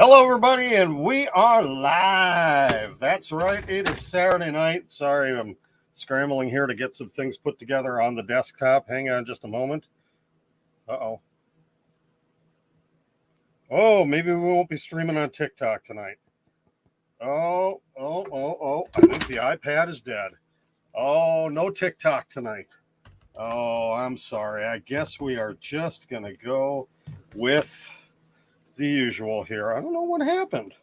Hello, everybody, and we are live. That's right. It is Saturday night. Sorry, I'm scrambling here to get some things put together on the desktop. Hang on just a moment. Uh-oh. Oh, maybe we won't be streaming on TikTok tonight. Oh. I think the iPad is dead. Oh, no TikTok tonight. Oh, I'm sorry. I guess we are just going to go with the usual here. I don't know what happened.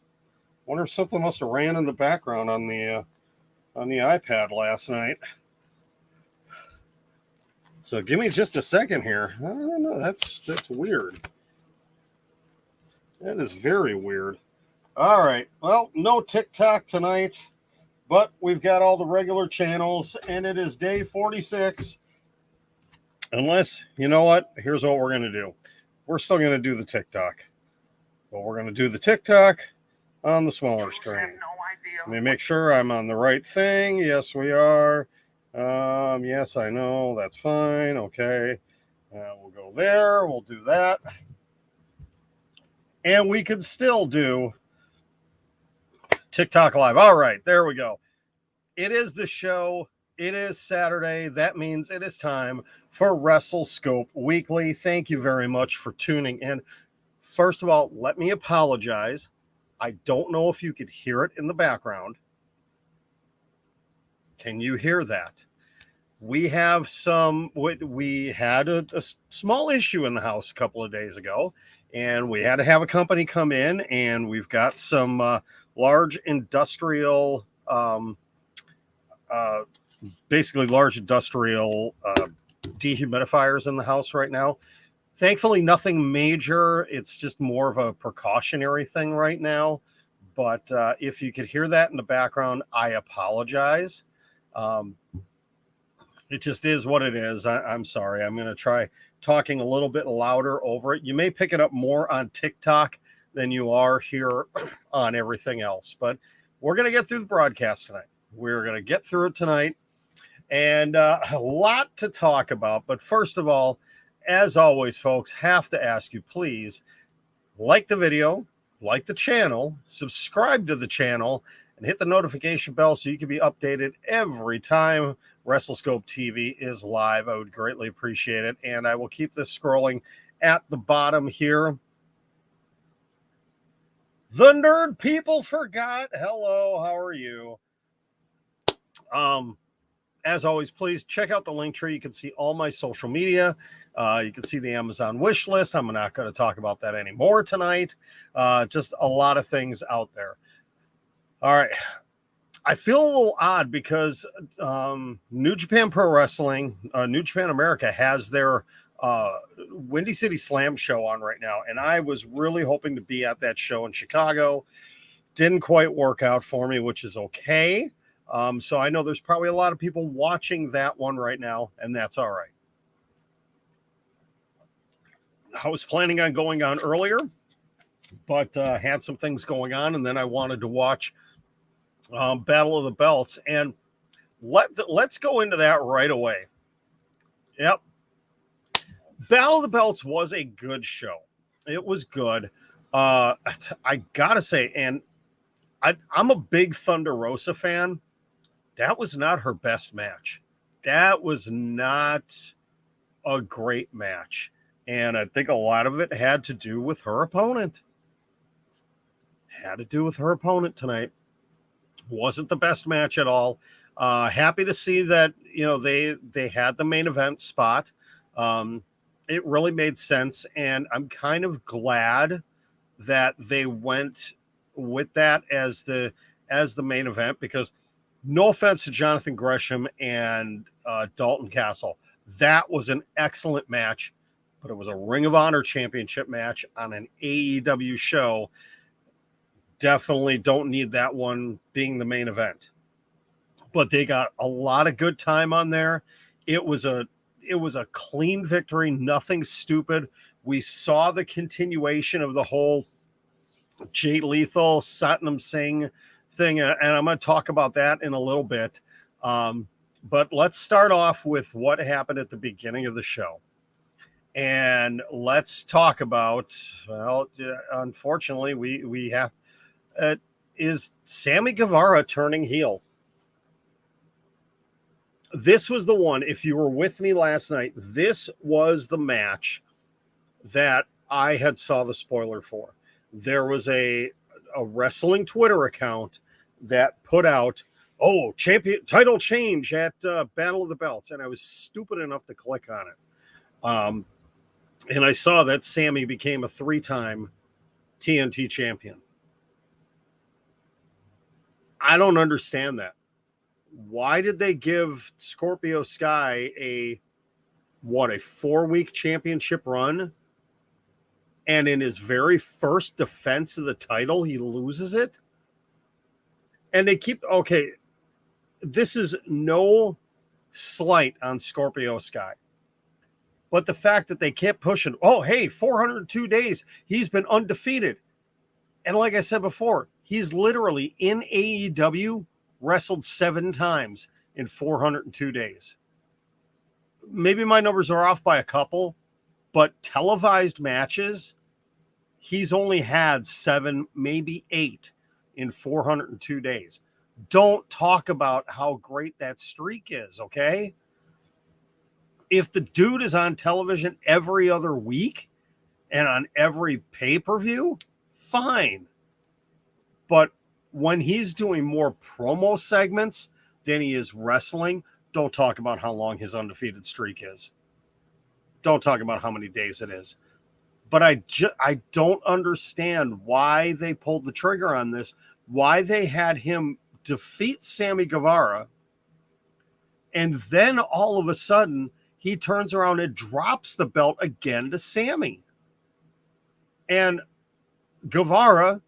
Wonder if something must have ran in the background on the iPad last night. So give me just a second here. I don't know. That's weird. That is very weird. All right. Well, no TikTok tonight, but we've got all the regular channels, and it is day 46. Unless, you know what? Here's what we're going to do. We're still going to do the TikTok. But we're going to do the TikTok on the smaller screen. Let me make sure I'm on the right thing. Yes, we are. Yes, I know. That's fine. Okay. We'll go there. We'll do that. And we could still do TikTok Live. All right. There we go. It is the show. It is Saturday. That means it is time for WrestleScope Weekly. Thank you very much for tuning in. First of all, let me apologize. I don't know if you could hear it in the background. Can you hear that? We had a small issue in the house a couple of days ago, and we had to have a company come in, and we've got some large industrial, dehumidifiers in the house right now. Thankfully, nothing major. It's just more of a precautionary thing right now. But if you could hear that in the background, I apologize. It just is what it is. I'm sorry. I'm going to try talking a little bit louder over it. You may pick it up more on TikTok than you are here on everything else. But we're going to get through the broadcast tonight. We're going to get through it tonight. And a lot to talk about. But first of all, as always, folks, have to ask you, please like the video, like the channel, subscribe to the channel, and hit the notification bell so you can be updated every time WrestleScope TV is live. I would greatly appreciate it. And I will keep this scrolling at the bottom here. The Nerd People forgot. Hello, how are you? As always, please check out the link tree. You can see all my social media. You can see the Amazon wish list. I'm not going to talk about that anymore tonight. Just a lot of things out there. All right. I feel a little odd because New Japan Pro Wrestling, New Japan America has their Windy City Slam show on right now. And I was really hoping to be at that show in Chicago. Didn't quite work out for me, which is okay. So I know there's probably a lot of people watching that one right now, and that's all right. I was planning on going on earlier, but had some things going on, and then I wanted to watch Battle of the Belts, and let's go into that right away. Yep. Battle of the Belts was a good show. It was good. I gotta say, and I'm a big Thunder Rosa fan. That was not her best match. That was not a great match. And I think a lot of it had to do with her opponent. Had to do with her opponent tonight. Wasn't the best match at all. Happy to see that, they had the main event spot. It really made sense. And I'm kind of glad that they went with that as the main event, because no offense to Jonathan Gresham and Dalton Castle, that was an excellent match, but it was a Ring of Honor championship match on an AEW show. Definitely don't need that one being the main event. But they got a lot of good time on there. It was a clean victory, nothing stupid. We saw the continuation of the whole Jay Lethal, Satnam Singh thing, and I'm going to talk about that in a little bit. But let's start off with what happened at the beginning of the show. And let's talk about, well, unfortunately, we have, is Sammy Guevara turning heel? This was the one, if you were with me last night, this was the match that I had saw the spoiler for. There was a wrestling Twitter account that put out, champion title change at Battle of the Belts. And I was stupid enough to click on it. And I saw that Sammy became a 3-time TNT champion. I don't understand that. Why did they give Scorpio Sky a 4-week championship run? And in his very first defense of the title, he loses it? And they keep, this is no slight on Scorpio Sky. But the fact that they kept pushing, 402 days, he's been undefeated. And like I said before, he's literally in AEW wrestled 7 times in 402 days. Maybe my numbers are off by a couple, but televised matches, he's only had 7, maybe 8 in 402 days. Don't talk about how great that streak is, okay? If the dude is on television every other week and on every pay-per-view, fine. But when he's doing more promo segments than he is wrestling, don't talk about how long his undefeated streak is. Don't talk about how many days it is. But I don't understand why they pulled the trigger on this, why they had him defeat Sammy Guevara, and then all of a sudden he turns around and drops the belt again to Sammy. And Guevara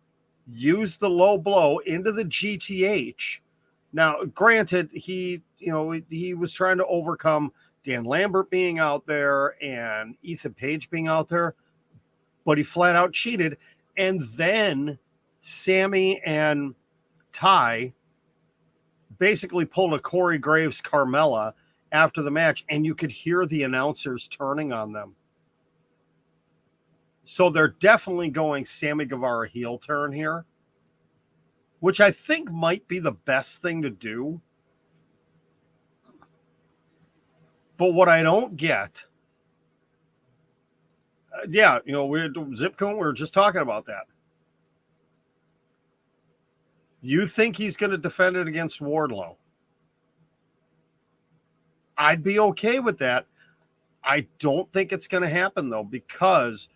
used the low blow into the GTH. Now, granted, he was trying to overcome Dan Lambert being out there and Ethan Page being out there, but he flat out cheated. And then Sammy and Ty basically pulled a Corey Graves Carmella after the match, and you could hear the announcers turning on them. So they're definitely going Sammy Guevara heel turn here, which I think might be the best thing to do. But what I don't get, we're Zipcone, we were just talking about that. You think he's going to defend it against Wardlow? I'd be okay with that. I don't think it's going to happen, though, because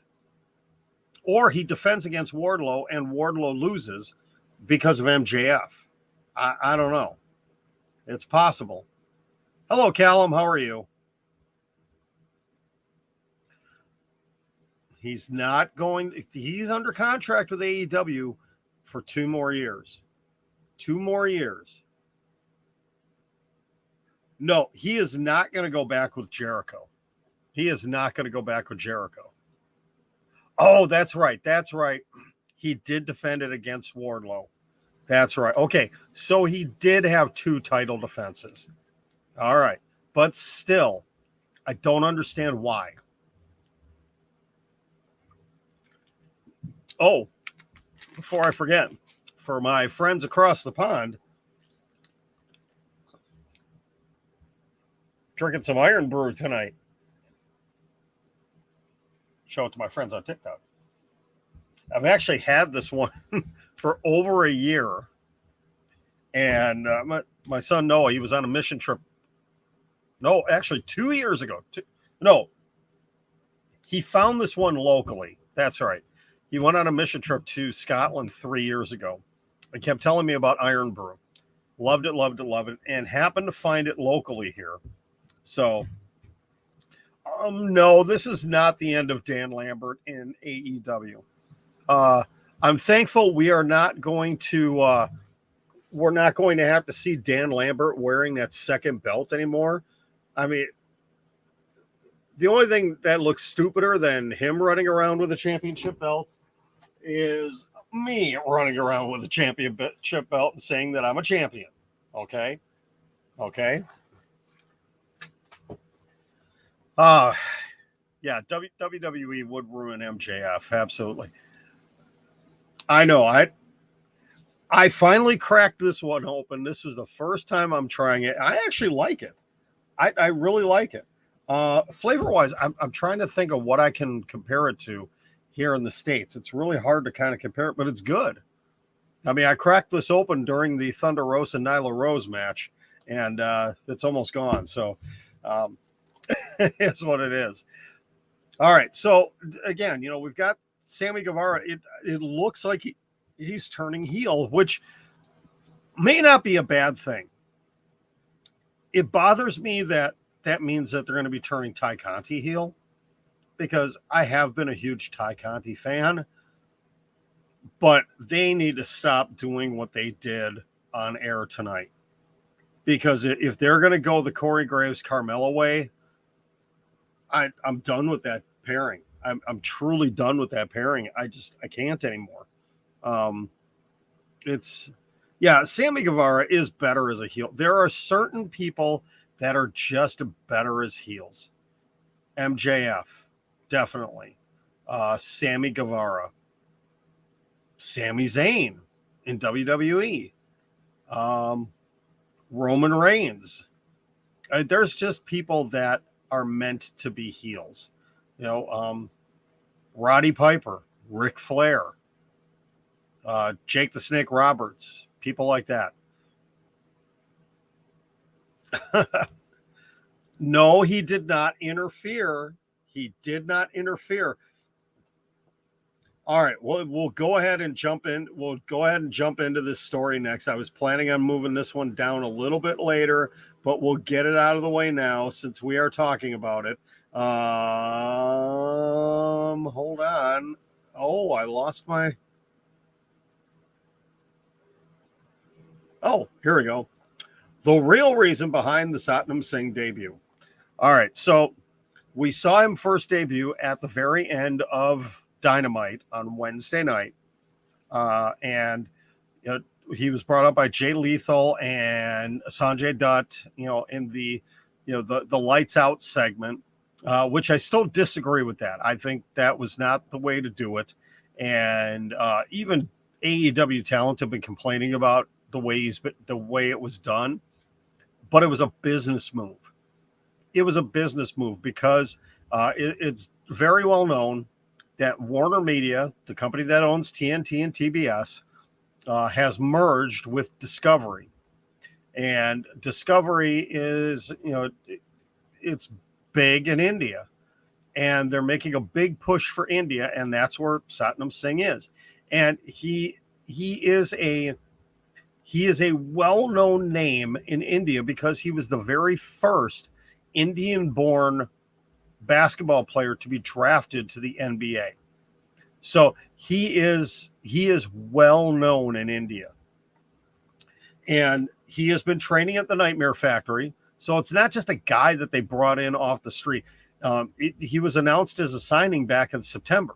or he defends against Wardlow and Wardlow loses because of MJF. I don't know. It's possible. Hello, Callum. How are you? He's not going. He's under contract with AEW for 2 more years. 2 more years. No, he is not going to go back with Jericho. He is not going to go back with Jericho. Oh, that's right. That's right. He did defend it against Wardlow. That's right. Okay, so he did have 2 title defenses. All right. But still, I don't understand why. Oh, before I forget, for my friends across the pond, drinking some Iron Brew tonight. Show it to my friends on TikTok. I've actually had this one for over a year. And my son Noah, he was on a mission trip. No, actually 2 years ago. He found this one locally. That's right. He went on a mission trip to Scotland 3 years ago. He kept telling me about Iron Brew. Loved it, loved it, loved it. And happened to find it locally here. So, no, this is not the end of Dan Lambert in AEW. I'm thankful we are not going to we're not going to have to see Dan Lambert wearing that second belt anymore. I mean, the only thing that looks stupider than him running around with a championship belt is me running around with a championship belt and saying that I'm a champion. Okay. Yeah, WWE would ruin MJF. Absolutely. I know. I finally cracked this one open. This was the first time I'm trying it. I actually like it. I really like it. Flavor wise, I'm trying to think of what I can compare it to here in the States. It's really hard to kind of compare it, but it's good. I mean, I cracked this open during the Thunder Rosa and Nyla Rose match, and it's almost gone. So um, it's what it is. All right. So again, we've got Sammy Guevara. It looks like he's turning heel, which may not be a bad thing. It bothers me that means that they're going to be turning Ty Conti heel, because I have been a huge Ty Conti fan, but they need to stop doing what they did on air tonight. Because if they're going to go the Corey Graves Carmella way, I'm done with that pairing. I'm truly done with that pairing. I can't anymore. Sammy Guevara is better as a heel. There are certain people that are just better as heels. MJF, definitely. Sammy Guevara. Sami Zayn in WWE. Roman Reigns. There's just people that are meant to be heels. Roddy Piper, Ric Flair, Jake the Snake Roberts, people like that. No, he did not interfere. He did not interfere. All right, we'll go ahead and jump in. We'll go ahead and jump into this story next. I was planning on moving this one down a little bit later, but we'll get it out of the way now since we are talking about it. Hold on. Oh, I lost my. Oh, here we go. The real reason behind the Satnam Singh debut. All right, so we saw him first debut at the very end of Dynamite on Wednesday night, and he was brought up by Jay Lethal and Sanjay Dutt, in the the lights out segment, which I still disagree with that. I think that was not the way to do it, and even AEW talent have been complaining about the way it was done, but it was a business move. It was a business move because it's very well known that Warner Media, the company that owns TNT and TBS, has merged with Discovery. And Discovery is, it's big in India. And they're making a big push for India, and that's where Satnam Singh is. And he is a well-known name in India because he was the very first Indian-born basketball player to be drafted to the NBA. So he is well known in India. And he has been training at the Nightmare Factory. So it's not just a guy that they brought in off the street. He was announced as a signing back in September.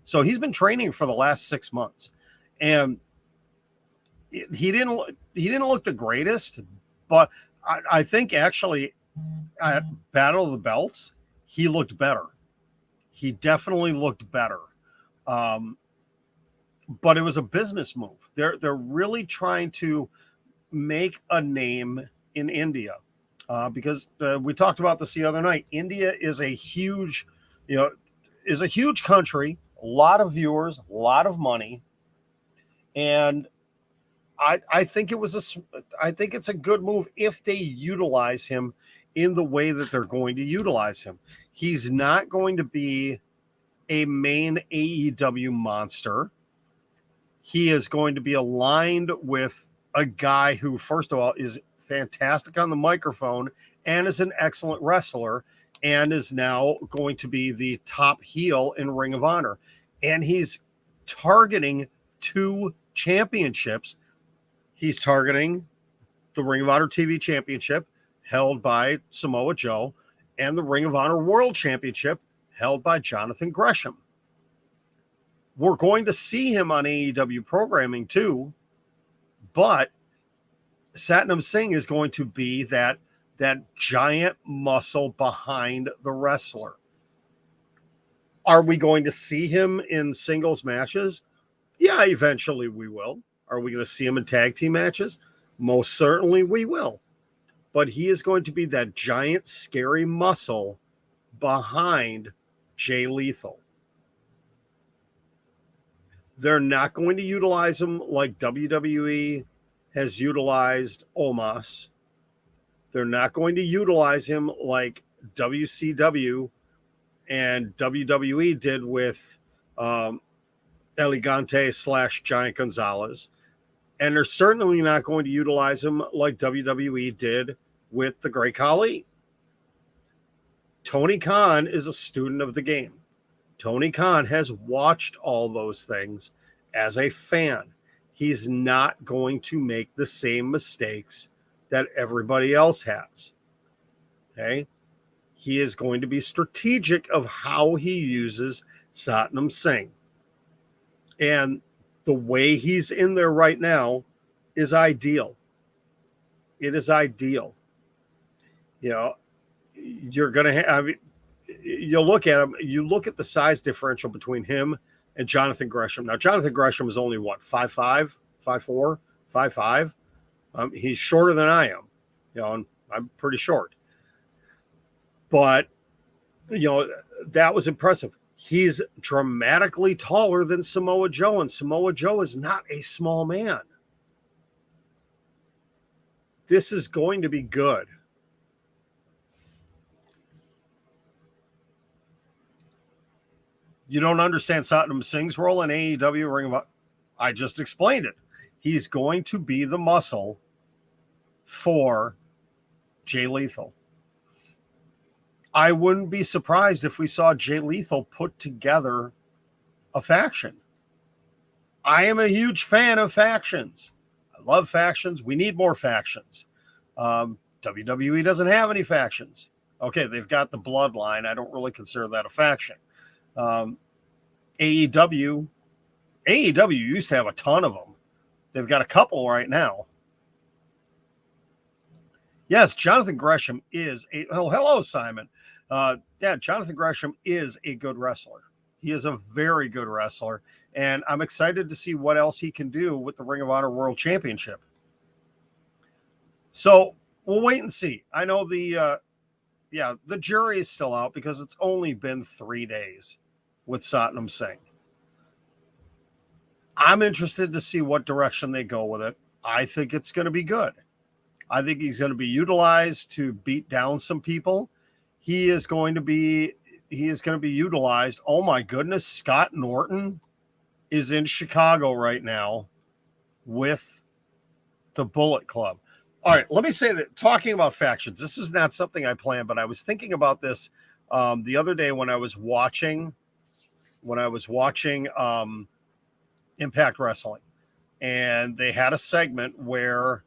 So he's been training for the last 6 months. And he didn't look the greatest, but I think actually at Battle of the Belts, he looked better. He definitely looked better. But it was a business move. They're really trying to make a name in India, because we talked about this the other night. India is a huge country, a lot of viewers, a lot of money, and I think it's a good move if they utilize him in the way that they're going to utilize him. He's not going to be a main AEW monster. He is going to be aligned with a guy who, first of all, is fantastic on the microphone and is an excellent wrestler and is now going to be the top heel in Ring of Honor. And he's targeting 2 championships. He's targeting the Ring of Honor TV Championship held by Samoa Joe and the Ring of Honor World Championship held by Jonathan Gresham. We're going to see him on AEW programming too, but Satnam Singh is going to be that giant muscle behind the wrestler. Are we going to see him in singles matches? Yeah, eventually we will. Are we going to see him in tag team matches? Most certainly we will. But he is going to be that giant, scary muscle behind Jay Lethal. They're not going to utilize him like WWE has utilized Omos. They're not going to utilize him like WCW and WWE did with Elegante / Giant Gonzalez. And they're certainly not going to utilize him like WWE did with the Great Khali. Tony Khan is a student of the game. Tony Khan has watched all those things as a fan. He's not going to make the same mistakes that everybody else has. Okay? He is going to be strategic of how he uses Satnam Singh. And the way he's in there right now is ideal. It is ideal. You know, you're going to have, you'll look at him, you look at the size differential between him and Jonathan Gresham. Now, Jonathan Gresham is only what, 5'5", 5'4", 5'5"? He's shorter than I am. You know, and I'm pretty short. But, you know, that was impressive. He's dramatically taller than Samoa Joe, and Samoa Joe is not a small man. This is going to be good. You don't understand Satnam Singh's role in AEW Ring of Honor? I just explained it. He's going to be the muscle for Jay Lethal. I wouldn't be surprised if we saw Jay Lethal put together a faction. I am a huge fan of factions. I love factions. We need more factions. WWE doesn't have any factions. Okay, they've got the Bloodline. I don't really consider that a faction. AEW used to have a ton of them. They've got a couple right now. Yes, Jonathan Gresham is a... Oh, hello, Simon. Yeah, Jonathan Gresham is a good wrestler. He is a very good wrestler, and I'm excited to see what else he can do with the Ring of Honor World Championship. So we'll wait and see. I know the jury is still out because it's only been 3 days with Satnam Singh. I'm interested to see what direction they go with it. I think it's going to be good. I think he's going to be utilized to beat down some people. He is going to be utilized. Oh my goodness, Scott Norton is in Chicago right now with the Bullet Club. All right, let me say that talking about factions, this is not something I planned, but I was thinking about this the other day when I was watching Impact Wrestling, and they had a segment where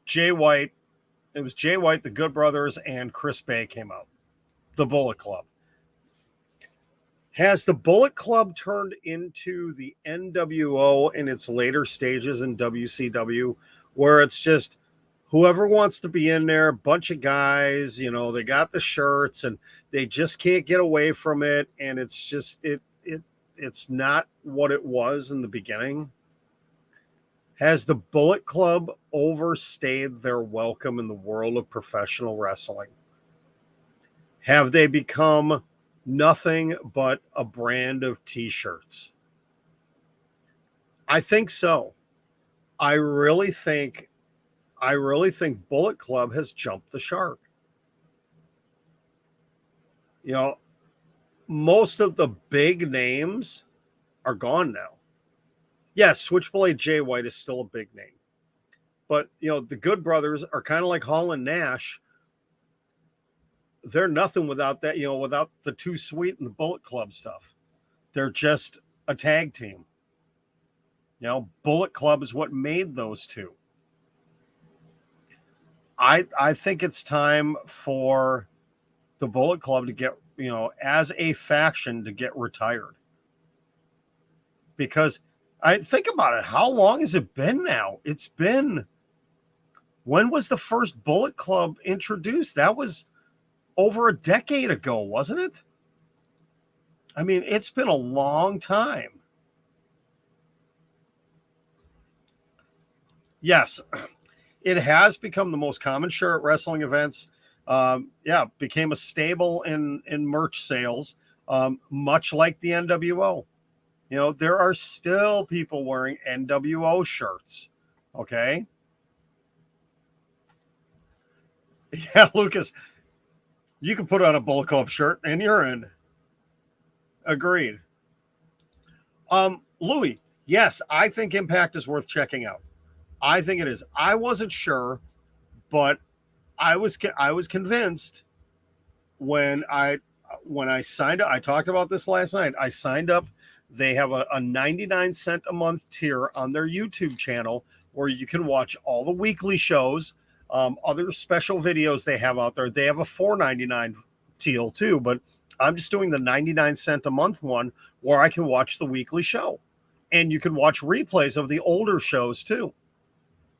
Jay White, the Good Brothers, and Chris Bay came out. The Bullet Club. Has the Bullet Club turned into the NWO in its later stages in WCW, where it's just whoever wants to be in there, a bunch of guys, you know, they got the shirts and they just can't get away from it, and it's just it's not what it was in the beginning? Has the Bullet Club overstayed their welcome in the world of professional wrestling? Have they become nothing but a brand of t-shirts? I think so. I really think Bullet Club has jumped the shark. You know, most of the big names are gone now. Yes, Switchblade Jay White is still a big name. But, you know, the Good Brothers are kind of like Hall and Nash. They're nothing without that, you know, without the Too Sweet and the Bullet Club stuff. They're just a tag team. You know, Bullet Club is what made those two. I think it's time for the Bullet Club to get, you know, as a faction to get retired. Because I think about it, how long has it been now? It's been, when was the first Bullet Club introduced? That was over a decade ago, wasn't it? I mean, it's been a long time. Yes, it has become the most common shirt at wrestling events. Became a staple in merch sales, much like the NWO. You know, there are still people wearing NWO shirts. Okay. Yeah, Lucas, you can put on a Bullet Club shirt and you're in. Agreed. Louis, yes, I think Impact is worth checking out. I think it is. I wasn't sure, but I was convinced when I signed up. I talked about this last night. I signed up. They have a 99-cent a month tier on their YouTube channel where you can watch all the weekly shows, other special videos they have out there. They have a $4.99 deal too, but I'm just doing the 99-cent a month one where I can watch the weekly show, and you can watch replays of the older shows too.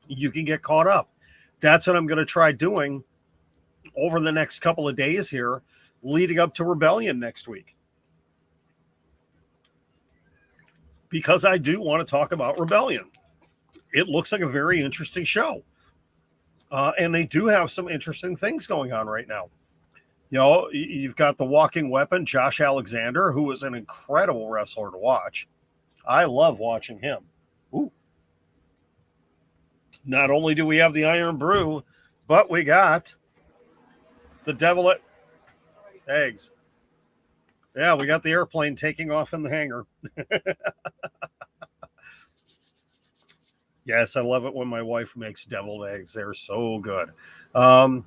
You can get caught up. That's what I'm going to try doing over the next couple of days here, leading up to Rebellion next week. Because I do want to talk about Rebellion. It looks like a very interesting show. And they do have some interesting things going on right now. You know, you've got the walking weapon, Josh Alexander, who is an incredible wrestler to watch. I love watching him. Ooh. Not only do we have the Iron Brew, but we got the Devil Eggs. Yeah, we got the airplane taking off in the hangar. Yes, I love it when my wife makes deviled eggs. They're so good. When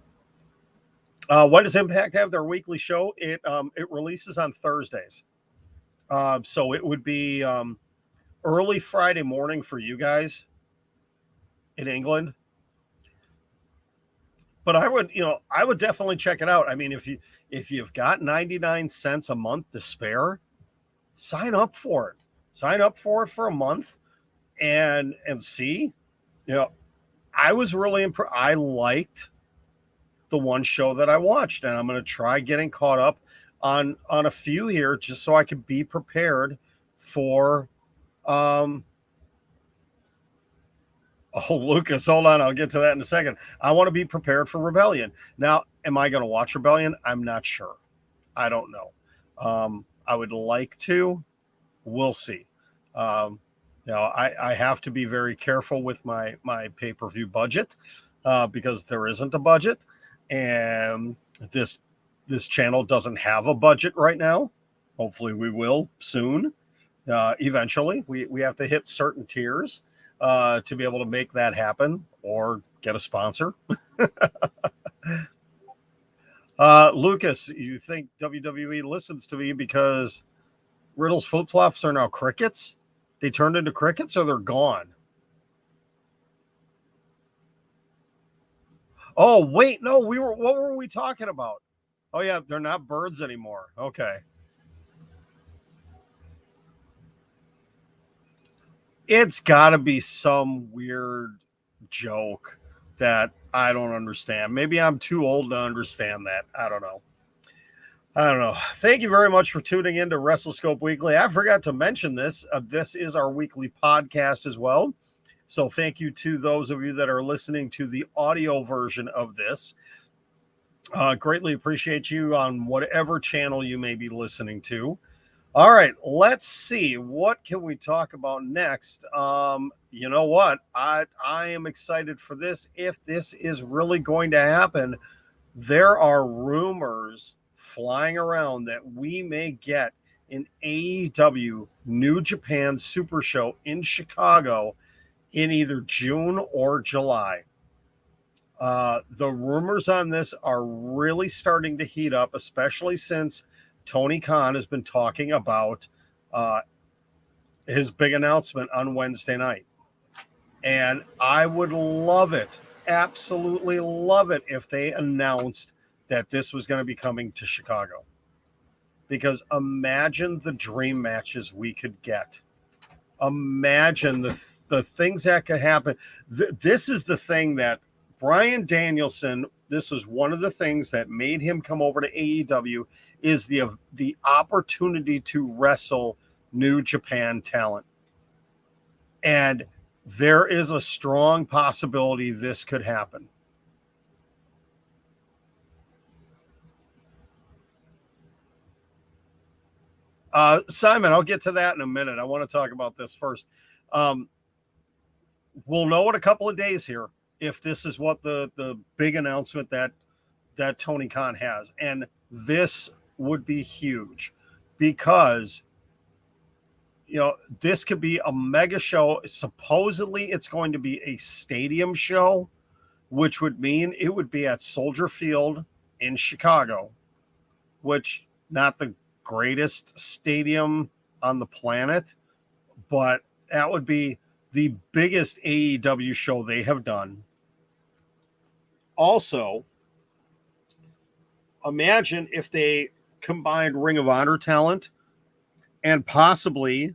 does Impact have their weekly show? It releases on Thursdays. So it would be early Friday morning for you guys in England. But I would definitely check it out. I mean, if you've got 99 cents a month to spare, sign up for it. Sign up for it for a month and see. You know, I was really impressed. I liked the one show that I watched, and I'm going to try getting caught up on a few here just so I could be prepared for Lucas, hold on. I'll get to that in a second. I want to be prepared for Rebellion. Now, am I going to watch Rebellion? I'm not sure. I don't know. I would like to. We'll see. I have to be very careful with my pay-per-view budget because there isn't a budget. And this channel doesn't have a budget right now. Hopefully we will soon. Eventually. We have to hit certain tiers to be able to make that happen or get a sponsor. Lucas, you think WWE listens to me because Riddle's flip-flops are now crickets? They turned into crickets or they're gone? Oh, wait, no, what were we talking about? Oh, yeah, they're not birds anymore. Okay. It's got to be some weird joke that I don't understand. Maybe I'm too old to understand that. I don't know. Thank you very much for tuning in to WrestleScope Weekly. I forgot to mention this. This is our weekly podcast as well. So thank you to those of you that are listening to the audio version of this. Greatly appreciate you on whatever channel you may be listening to. All right, let's see. What can we talk about next? You know what? I am excited for this. If this is really going to happen, there are rumors flying around that we may get an AEW New Japan Super Show in Chicago in either June or July. The rumors on this are really starting to heat up, especially since Tony Khan has been talking about his big announcement on Wednesday night. And I would love it, absolutely love it, if they announced that this was going to be coming to Chicago. Because imagine the dream matches we could get. Imagine the things that could happen. This is the thing that Bryan Danielson this was one of the things that made him come over to AEW, is the opportunity to wrestle New Japan talent. And there is a strong possibility this could happen. Simon, I'll get to that in a minute. I want to talk about this first. We'll know in a couple of days here if this is what the big announcement that Tony Khan has. And this would be huge because, this could be a mega show. Supposedly it's going to be a stadium show, which would mean it would be at Soldier Field in Chicago, which not the greatest stadium on the planet, but that would be the biggest AEW show they have done. Also, imagine if they combined Ring of Honor talent and possibly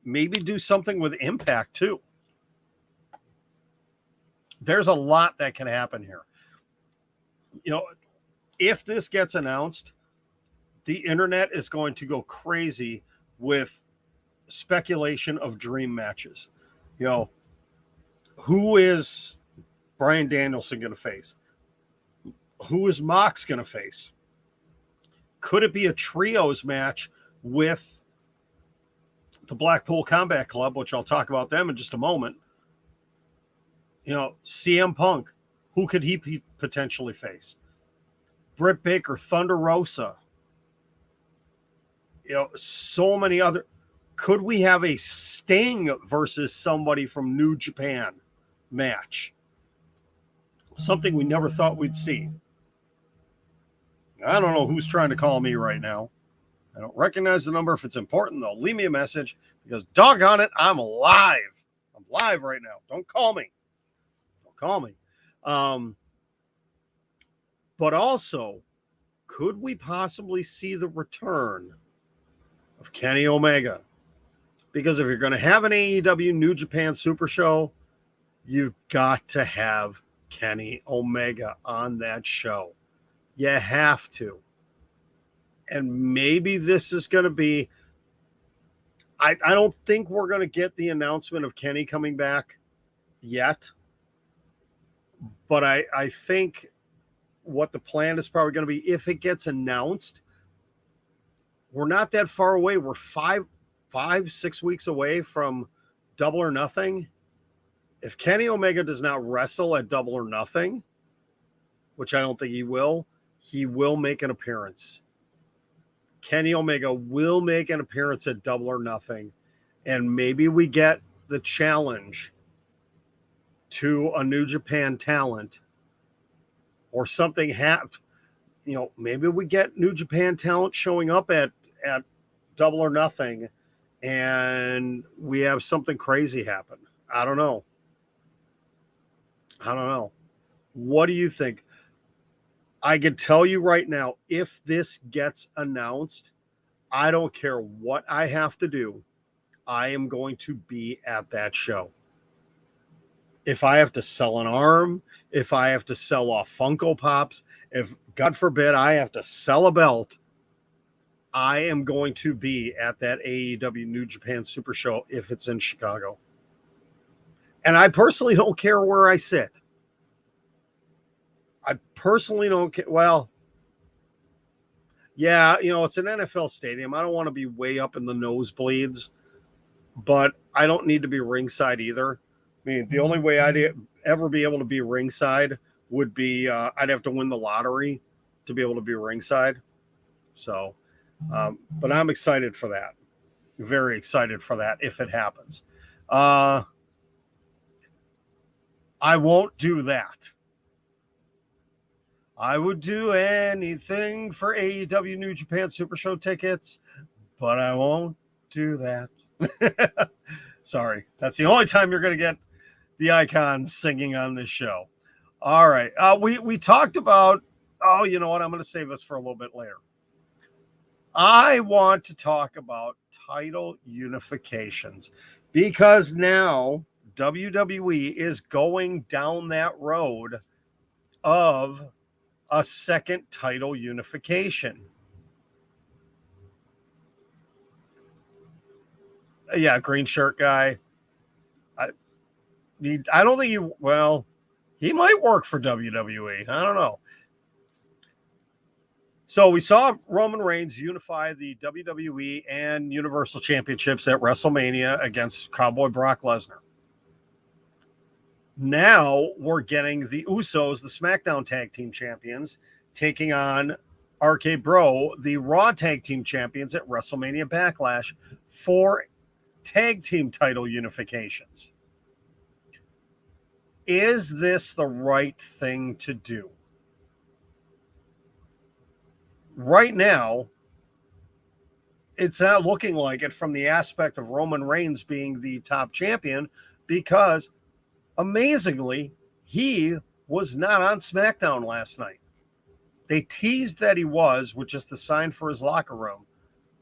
maybe do something with Impact too. There's a lot that can happen here. If this gets announced, the internet is going to go crazy with speculation of dream matches. Who is Bryan Danielson going to face? Who is Mox going to face? Could it be a trios match with the Blackpool Combat Club, which I'll talk about them in just a moment? CM Punk, who could he potentially face? Britt Baker, Thunder Rosa. So many other. Could we have a Sting versus somebody from New Japan match? Something we never thought we'd see. I don't know who's trying to call me right now. I don't recognize the number. If it's important, they'll leave me a message because doggone it, I'm live. I'm live right now. Don't call me. Don't call me. But also, could we possibly see the return of Kenny Omega? Because if you're going to have an AEW New Japan Super Show, you've got to have Kenny Omega on that show. You have to. And maybe this is going to be... I don't think we're going to get the announcement of Kenny coming back yet. But I think what the plan is probably going to be, if it gets announced, we're not that far away. We're 5-6 weeks away from Double or Nothing. If Kenny Omega does not wrestle at Double or Nothing, which I don't think he will make an appearance. Kenny Omega will make an appearance at Double or Nothing, and maybe we get the challenge to a New Japan talent or something maybe we get New Japan talent showing up at Double or Nothing and we have something crazy happen. I don't know. What do you think? I can tell you right now, if this gets announced, I don't care what I have to do. I am going to be at that show. If I have to sell an arm, if I have to sell off Funko Pops, if, God forbid, I have to sell a belt, I am going to be at that AEW New Japan Super Show if it's in Chicago. And I personally don't care where I sit. I personally don't care. Well, yeah, it's an NFL stadium. I don't want to be way up in the nosebleeds, but I don't need to be ringside either. I mean, the only way I'd ever be able to be ringside would be I'd have to win the lottery to be able to be ringside. So, but I'm excited for that. Very excited for that if it happens. I won't do that. I would do anything for AEW New Japan Super Show tickets, but I won't do that. Sorry. That's the only time you're going to get the Icons singing on this show. All right. We talked about, you know what? I'm going to save this for a little bit later. I want to talk about title unifications because now WWE is going down that road of a second title unification. Yeah, green shirt guy. I don't think he might work for WWE. I don't know. So we saw Roman Reigns unify the WWE and Universal Championships at WrestleMania against Cowboy Brock Lesnar. Now we're getting the Usos, the SmackDown Tag Team Champions, taking on RK Bro, the Raw Tag Team Champions at WrestleMania Backlash for tag team title unifications. Is this the right thing to do? Right now, it's not looking like it from the aspect of Roman Reigns being the top champion, because amazingly, he was not on SmackDown last night. They teased that he was, which is the sign for his locker room.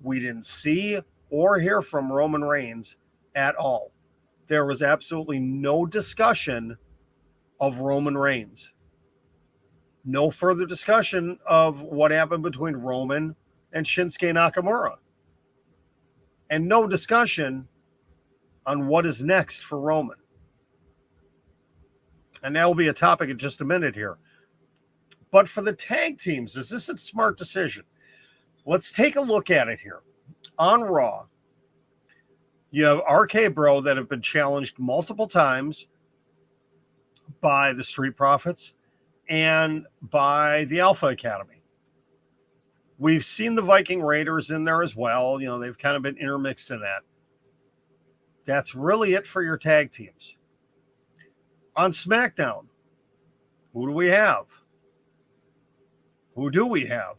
We didn't see or hear from Roman Reigns at all. There was absolutely no discussion of Roman Reigns. No further discussion of what happened between Roman and Shinsuke Nakamura. And no discussion on what is next for Roman. And that will be a topic in just a minute here. But for the tag teams, is this a smart decision? Let's take a look at it here. On Raw, you have RK Bro that have been challenged multiple times by the Street Profits and by the Alpha Academy. We've seen the Viking Raiders in there as well. You know, they've kind of been intermixed in that. That's really it for your tag teams. On SmackDown, who do we have? Who do we have?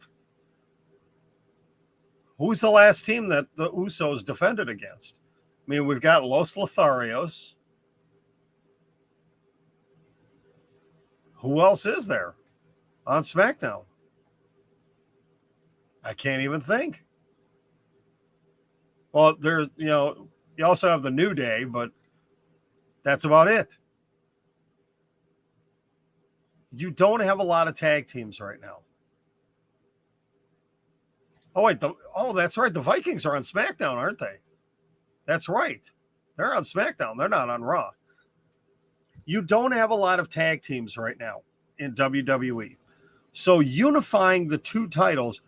Who's the last team that the Usos defended against? I mean, we've got Los Lotharios. Who else is there on SmackDown? I can't even think. Well, there's, you also have the New Day, but that's about it. You don't have a lot of tag teams right now. Oh, wait. That's right. The Vikings are on SmackDown, aren't they? That's right. They're on SmackDown. They're not on Raw. You don't have a lot of tag teams right now in WWE. So unifying the two titles,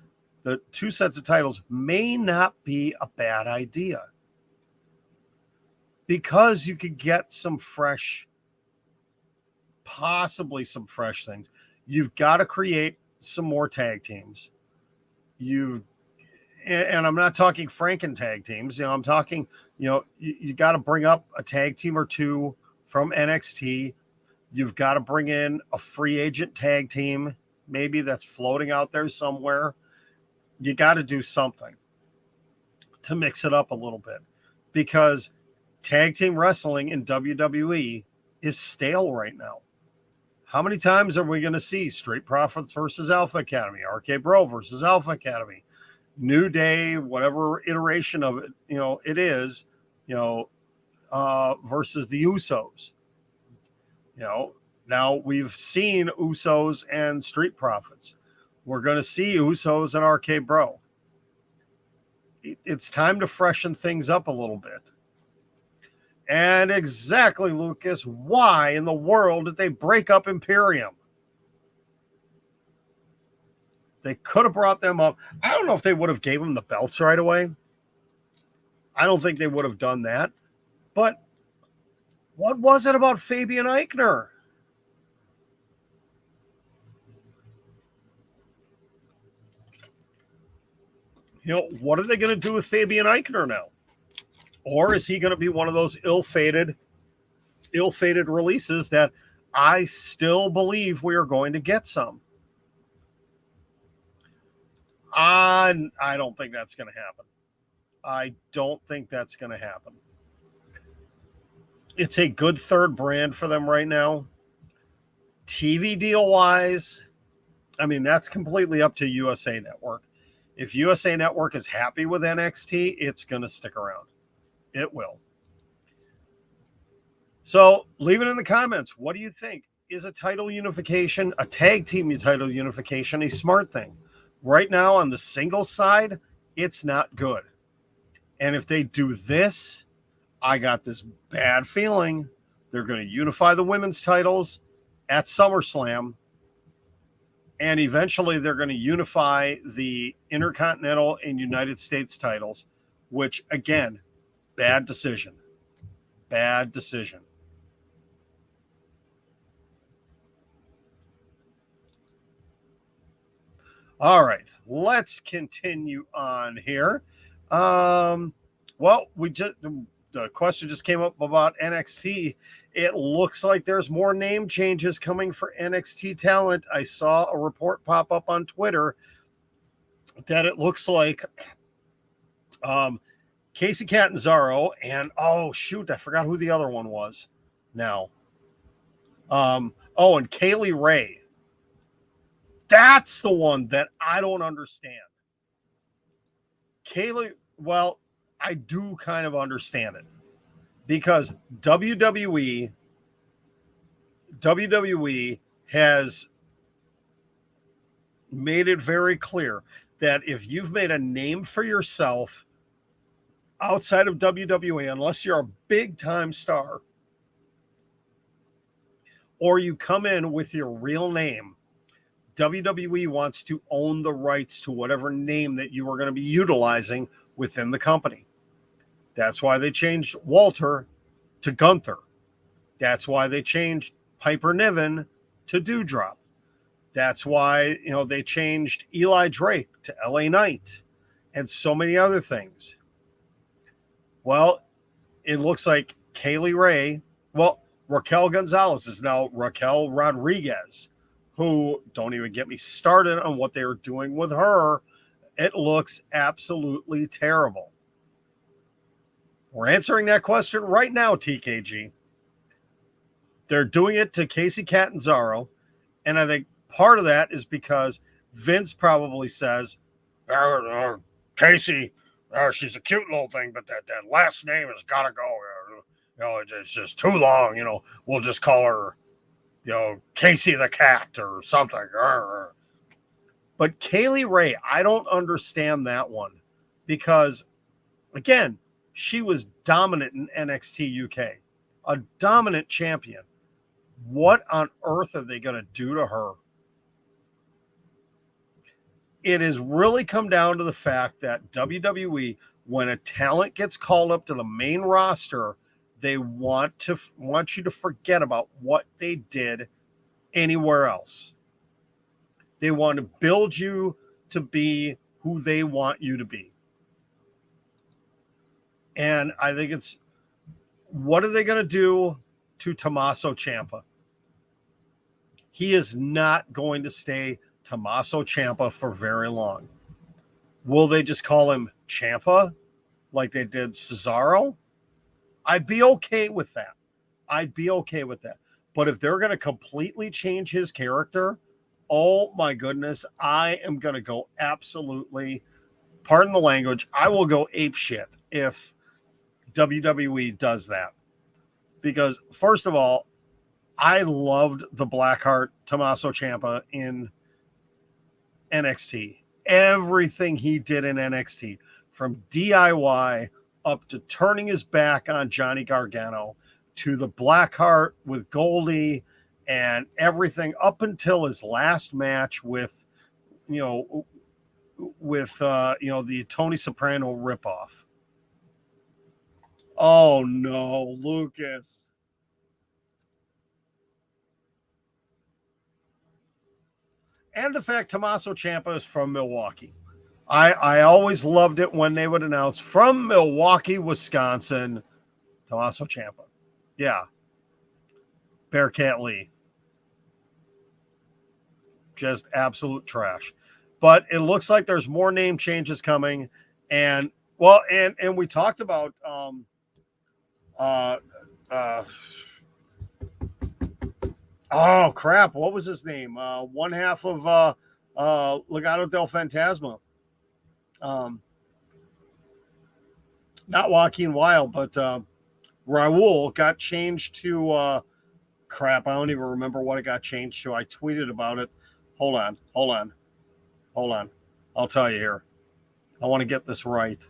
the two sets of titles, may not be a bad idea. Because you could get some fresh, possibly some fresh things. You've got to create some more tag teams. And I'm not talking Franken tag teams. I'm talking, you got to bring up a tag team or two from NXT. You've got to bring in a free agent tag team, maybe that's floating out there somewhere. You got to do something to mix it up a little bit, because tag team wrestling in WWE is stale right now. How many times are we going to see Street Profits versus Alpha Academy, RK Bro versus Alpha Academy, New Day, whatever iteration of it, it is, versus the Usos. Now we've seen Usos and Street Profits. We're going to see Usos and RK Bro. It's time to freshen things up a little bit. And exactly, Lucas, why in the world did they break up Imperium? They could have brought them up. I don't know if they would have gave them the belts right away. I don't think they would have done that. But what was it about Fabian Eichner? What are they going to do with Fabian Eichner now? Or is he going to be one of those ill-fated releases that I still believe we are going to get some? I don't think that's going to happen. I don't think that's going to happen. It's a good third brand for them right now. TV deal-wise, I mean, that's completely up to USA Network. If USA Network is happy with NXT, it's going to stick around. It will. So leave it in the comments. What do you think? is a title unification, a tag team title unification, a smart thing? Right now on the single side, it's not good. And if they do this, I got this bad feeling they're going to unify the women's titles at SummerSlam. And eventually they're going to unify the Intercontinental and United States titles, which, again, bad decision. Bad decision. All right, let's continue on here. Well, the question just came up about NXT. It looks like there's more name changes coming for NXT talent. I saw a report pop up on Twitter that it looks like Casey Catanzaro and I forgot who the other one was now. And Kaylee Ray. That's the one that I don't understand. Kaylee, well, I do kind of understand it because WWE has made it very clear that if you've made a name for yourself outside of WWE, unless you're a big time star or you come in with your real name, WWE wants to own the rights to whatever name that you are going to be utilizing within the company. That's why they changed Walter to Gunther. That's why they changed Piper Niven to Doudrop. That's why, they changed Eli Drake to LA Knight and so many other things. Well, it looks like Kaylee Ray, Raquel Gonzalez is now Raquel Rodriguez, who, don't even get me started on what they were doing with her. It looks absolutely terrible. We're answering that question right now, TKG. They're doing it to Casey Catanzaro, and I think part of that is because Vince probably says, Casey, she's a cute little thing, but that last name has got to go. It's just too long. We'll just call her, Casey the Cat or something. But Kaylee Ray, I don't understand that one because, again, she was dominant in NXT UK, a dominant champion. What on earth are they going to do to her? It has really come down to the fact that WWE, when a talent gets called up to the main roster, they want you to forget about what they did anywhere else. They want to build you to be who they want you to be. And I think it's, what are they going to do to Tommaso Ciampa? He is not going to stay Tommaso Ciampa for very long. Will they just call him Ciampa like they did Cesaro? I'd be okay with that. But if they're going to completely change his character, oh my goodness, I am going to go absolutely, pardon the language, I will go apeshit if WWE does that. Because first of all, I loved the Blackheart Tommaso Ciampa in NXT. Everything he did in NXT, from DIY up to turning his back on Johnny Gargano, to the Blackheart with Goldie, and everything up until his last match with the Tony Soprano ripoff. Oh no, Lucas. And the fact Tommaso Ciampa is from Milwaukee. I always loved it when they would announce from Milwaukee, Wisconsin, Tommaso Ciampa. Yeah. Bearcat Lee. Just absolute trash. But it looks like there's more name changes coming. And we talked about oh crap, what was his name? One half of Legado del Fantasma. Not Joaquin Wilde, but Raul got changed to crap. I don't even remember what it got changed to. I tweeted about it. Hold on. I'll tell you here. I want to get this right.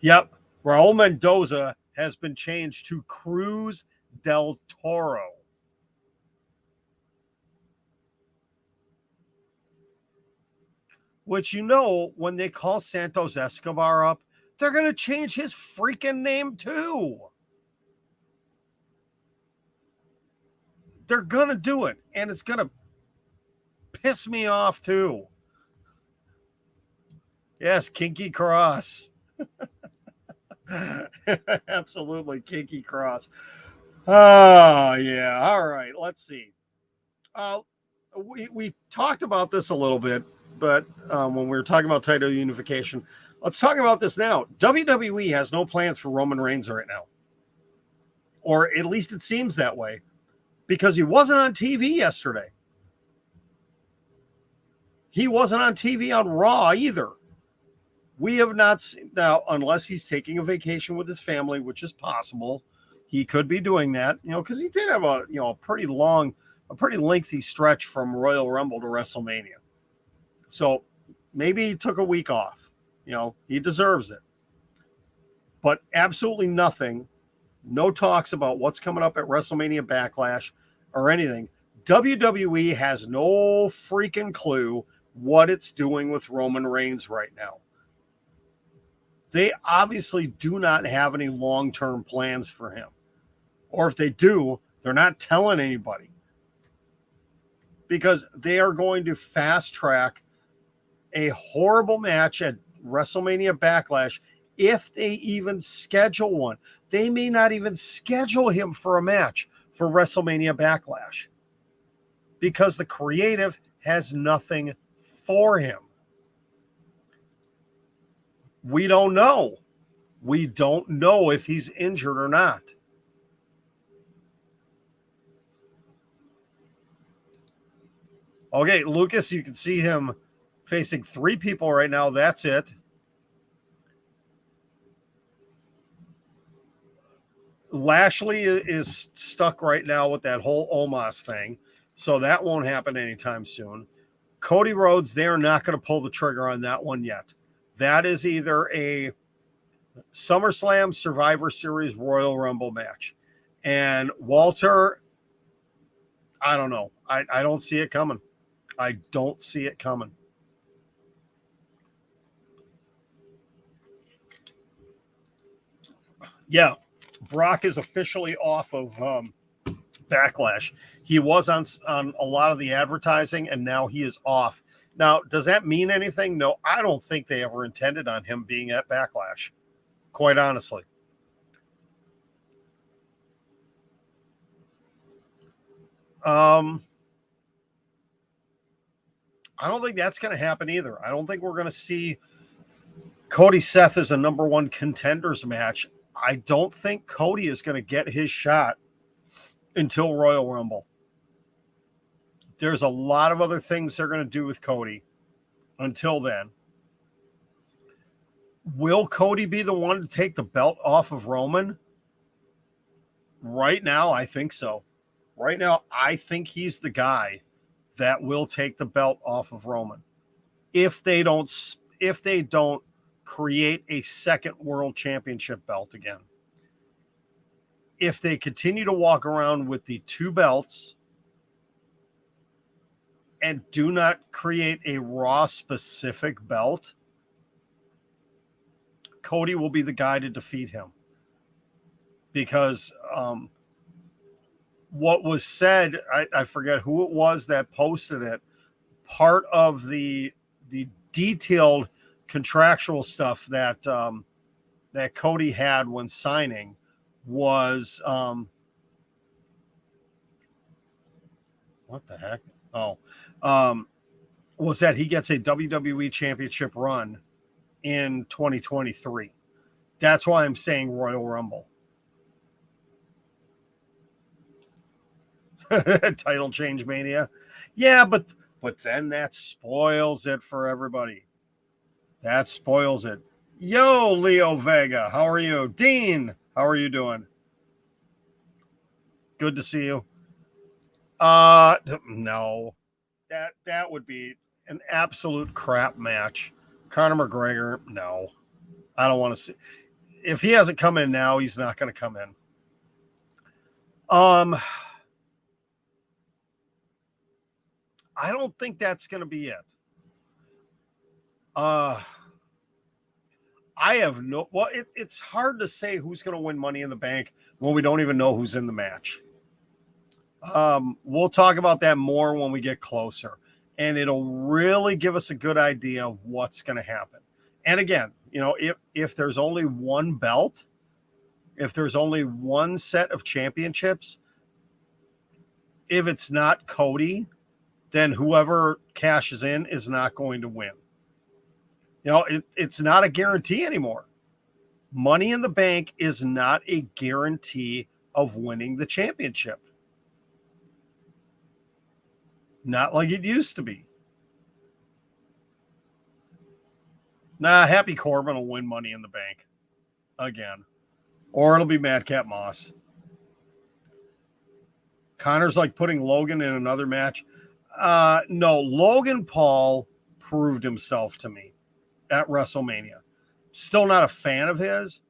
Yep. Raul Mendoza has been changed to Cruz del Toro. Which, when they call Santos Escobar up, they're going to change his freaking name too. They're going to do it, and it's going to piss me off too. Yes, Kinky Cross. Absolutely, Kinky Cross. Oh, yeah. All right, let's see. We talked about this a little bit, but when we were talking about title unification, let's talk about this now. WWE has no plans for Roman Reigns right now. Or at least it seems that way. Because he wasn't on TV yesterday. He wasn't on TV on Raw either. We have not seen, now, unless he's taking a vacation with his family, which is possible. He could be doing that, because he did have a pretty lengthy stretch from Royal Rumble to WrestleMania. So maybe he took a week off. He deserves it. But absolutely nothing. No talks about what's coming up at WrestleMania Backlash or anything. WWE has no freaking clue what it's doing with Roman Reigns right now. They obviously do not have any long-term plans for him. Or if they do, they're not telling anybody. Because they are going to fast-track a horrible match at WrestleMania Backlash if they even schedule one. They may not even schedule him for a match for WrestleMania Backlash because the creative has nothing for him. We don't know. We don't know if he's injured or not. Okay, Lucas, you can see him facing 3 people right now. That's it. Lashley is stuck right now with that whole Omos thing, so that won't happen anytime soon. Cody Rhodes, they're not going to pull the trigger on that one yet. That is either a SummerSlam, Survivor Series, Royal Rumble match. And Walter, I don't know. I don't see it coming. I don't see it coming. Yeah, Brock is officially off of Backlash. He was on a lot of the advertising, and now he is off. Now, does that mean anything? No, I don't think they ever intended on him being at Backlash, quite honestly. I don't think that's going to happen either. I don't think we're going to see Cody Seth as a number 1 contenders match. I don't think Cody is going to get his shot until Royal Rumble. There's a lot of other things they're going to do with Cody until then. Will Cody be the one to take the belt off of Roman? Right now, I think so. Right now, I think he's the guy that will take the belt off of Roman. If they don't create a second world championship belt again. If they continue to walk around with the 2 belts and do not create a Raw specific belt, Cody will be the guy to defeat him. Because what was said, I forget who it was that posted it, part of the detailed contractual stuff that that Cody had when signing was what the heck? Was that he gets a WWE Championship run in 2023. That's why I'm saying Royal Rumble. Title change mania. Yeah, but then that spoils it for everybody. That spoils it. Yo, Leo Vega, how are you? Dean, how are you doing? Good to see you. No. That would be an absolute crap match. Conor McGregor, no. I don't want to see. If he hasn't come in now, he's not going to come in. I don't think that's going to be it. I have no. Well, it's hard to say who's going to win Money in the Bank when we don't even know who's in the match. We'll talk about that more when we get closer, and it'll really give us a good idea of what's going to happen. And again, if there's only one belt, if there's only one set of championships, if it's not Cody, then whoever cashes in is not going to win. It's not a guarantee anymore. Money in the Bank is not a guarantee of winning the championship. Not like it used to be. Happy Corbin will win Money in the Bank again. Or it'll be Madcap Moss. Connor's like putting Logan in another match. No, Logan Paul proved himself to me at WrestleMania. Still not a fan of his,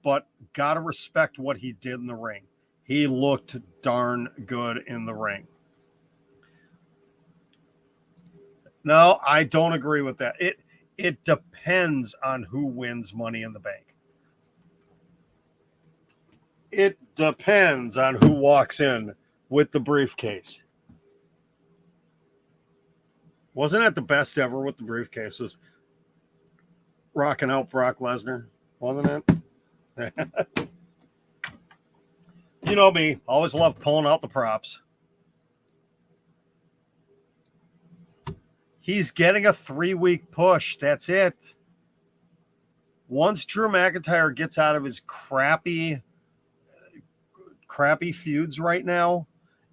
but got to respect what he did in the ring. He looked darn good in the ring. No, I don't agree with that. It depends on who wins Money in the Bank. It depends on who walks in with the briefcase. Wasn't that the best ever with the briefcases? Rocking out Brock Lesnar, wasn't it? You know me, always love pulling out the props. He's getting a 3-week push. That's it. Once Drew McIntyre gets out of his crappy feuds right now,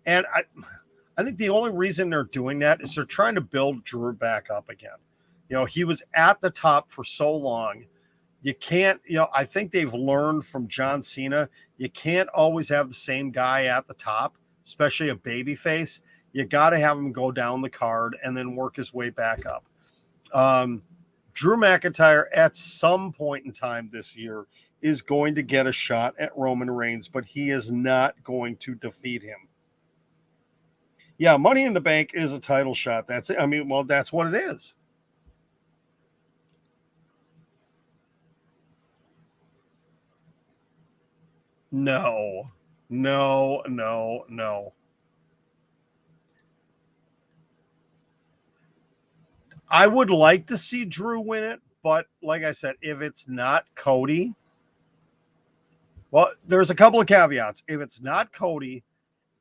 and I think the only reason they're doing that is they're trying to build Drew back up again. He was at the top for so long. You can't, I think they've learned from John Cena, you can't always have the same guy at the top, especially a babyface. You got to have him go down the card and then work his way back up. Drew McIntyre at some point in time this year is going to get a shot at Roman Reigns, but he is not going to defeat him. Yeah, Money in the Bank is a title shot. That's it. I mean, well, that's what it is. No. I would like to see Drew win it, but like I said, if it's not Cody, well, there's a couple of caveats. If it's not Cody,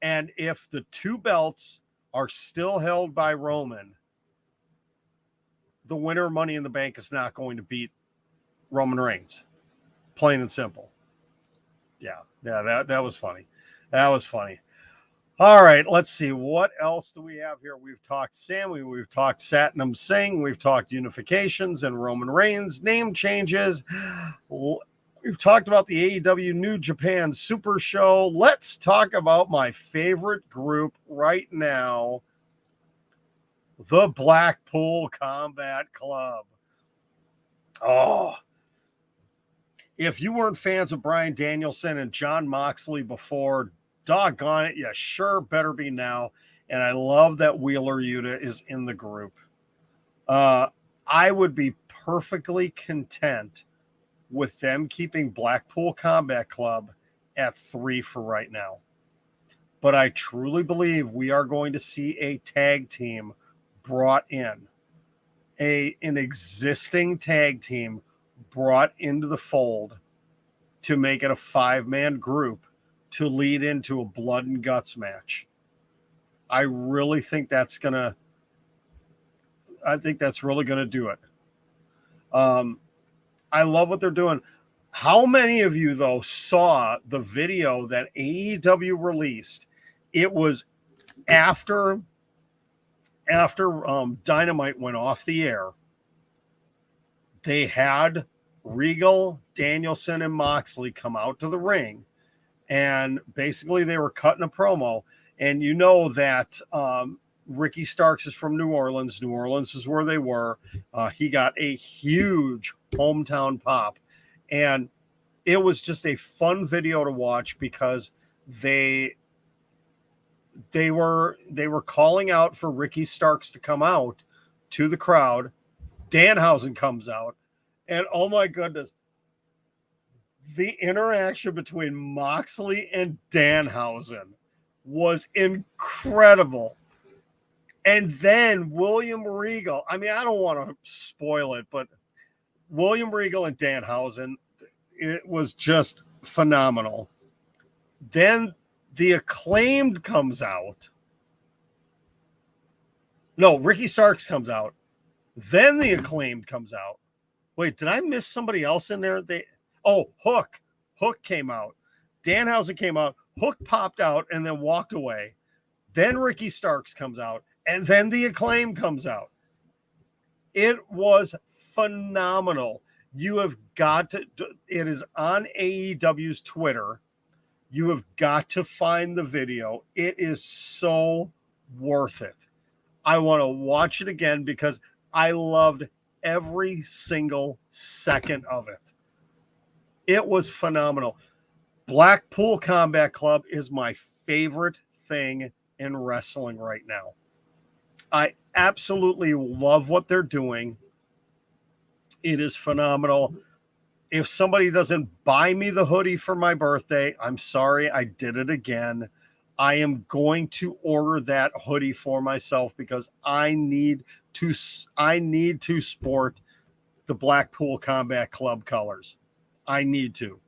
and if the two belts are still held by Roman, the winner of Money in the Bank is not going to beat Roman Reigns. Plain and simple. Yeah, that was funny. That was funny. All right, let's see. What else do we have here? We've talked Sammy, we've talked Satnam Singh, we've talked unifications and Roman Reigns, name changes. We've talked about the AEW New Japan Super Show. Let's talk about my favorite group right now, the Blackpool Combat Club. Oh, if you weren't fans of Bryan Danielson and Jon Moxley before, doggone it, you sure better be now. And I love that Wheeler Yuta is in the group. I would be perfectly content with them keeping Blackpool Combat Club at 3 for right now. But I truly believe we are going to see a tag team brought in, an existing tag team brought into the fold to make it a 5-man group to lead into a blood and guts match. I really think that's really going to do it. I love what they're doing. How many of you, though, saw the video that AEW released? It was after Dynamite went off the air. they had Regal, Danielson, and Moxley come out to the ring, and basically they were cutting a promo. And you know that Ricky Starks is from New Orleans. New Orleans is where they were. He got a huge hometown pop, and it was just a fun video to watch because they were calling out for Ricky Starks to come out to the crowd. Danhausen comes out, and oh my goodness, the interaction between Moxley and Danhausen was incredible. And then William Regal, I mean, I don't want to spoil it, but William Regal and Danhausen, it was just phenomenal. Then the Acclaimed comes out. No, Ricky Starks comes out. Then the Acclaimed comes out. Wait, did I miss somebody else in there? Hook. Hook came out. Danhausen came out. Hook popped out and then walked away. Then Ricky Starks comes out. And then the Acclaim comes out. It was phenomenal. You have got to, it is on AEW's Twitter. You have got to find the video. It is so worth it. I want to watch it again because I loved every single second of it. It was phenomenal. Blackpool Combat Club is my favorite thing in wrestling right now. I absolutely love what they're doing. It is phenomenal. If somebody doesn't buy me the hoodie for my birthday, I'm sorry, I did it again. I am going to order that hoodie for myself because I need to sport the Blackpool Combat Club colors. I need to,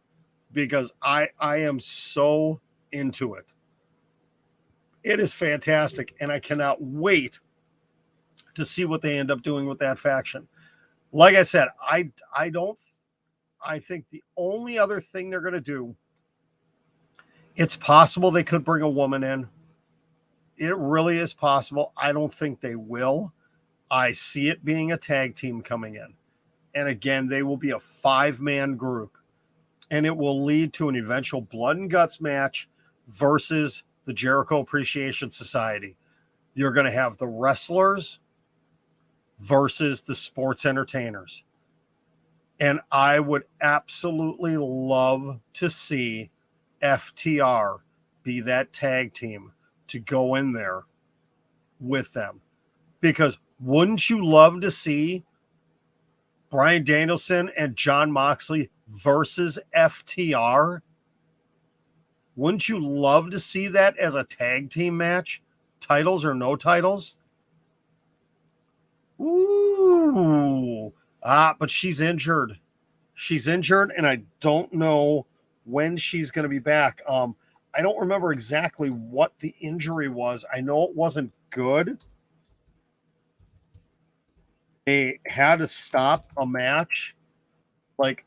because I am so into it. It is fantastic, and I cannot wait to see what they end up doing with that faction. Like I said, I think the only other thing they're going to do, it's possible they could bring a woman in. It really is possible. I don't think they will. I see it being a tag team coming in. And again, they will be a 5-man group. And it will lead to an eventual blood and guts match versus the Jericho Appreciation Society. You're going to have the wrestlers versus the sports entertainers. And I would absolutely love to see FTR be that tag team to go in there with them. Because wouldn't you love to see Bryan Danielson and Jon Moxley versus FTR? Wouldn't you love to see that as a tag team match? Titles or no titles? Ooh. But she's injured. She's injured, and I don't know when she's going to be back. I don't remember exactly what the injury was. I know it wasn't good. They had to stop a match, like,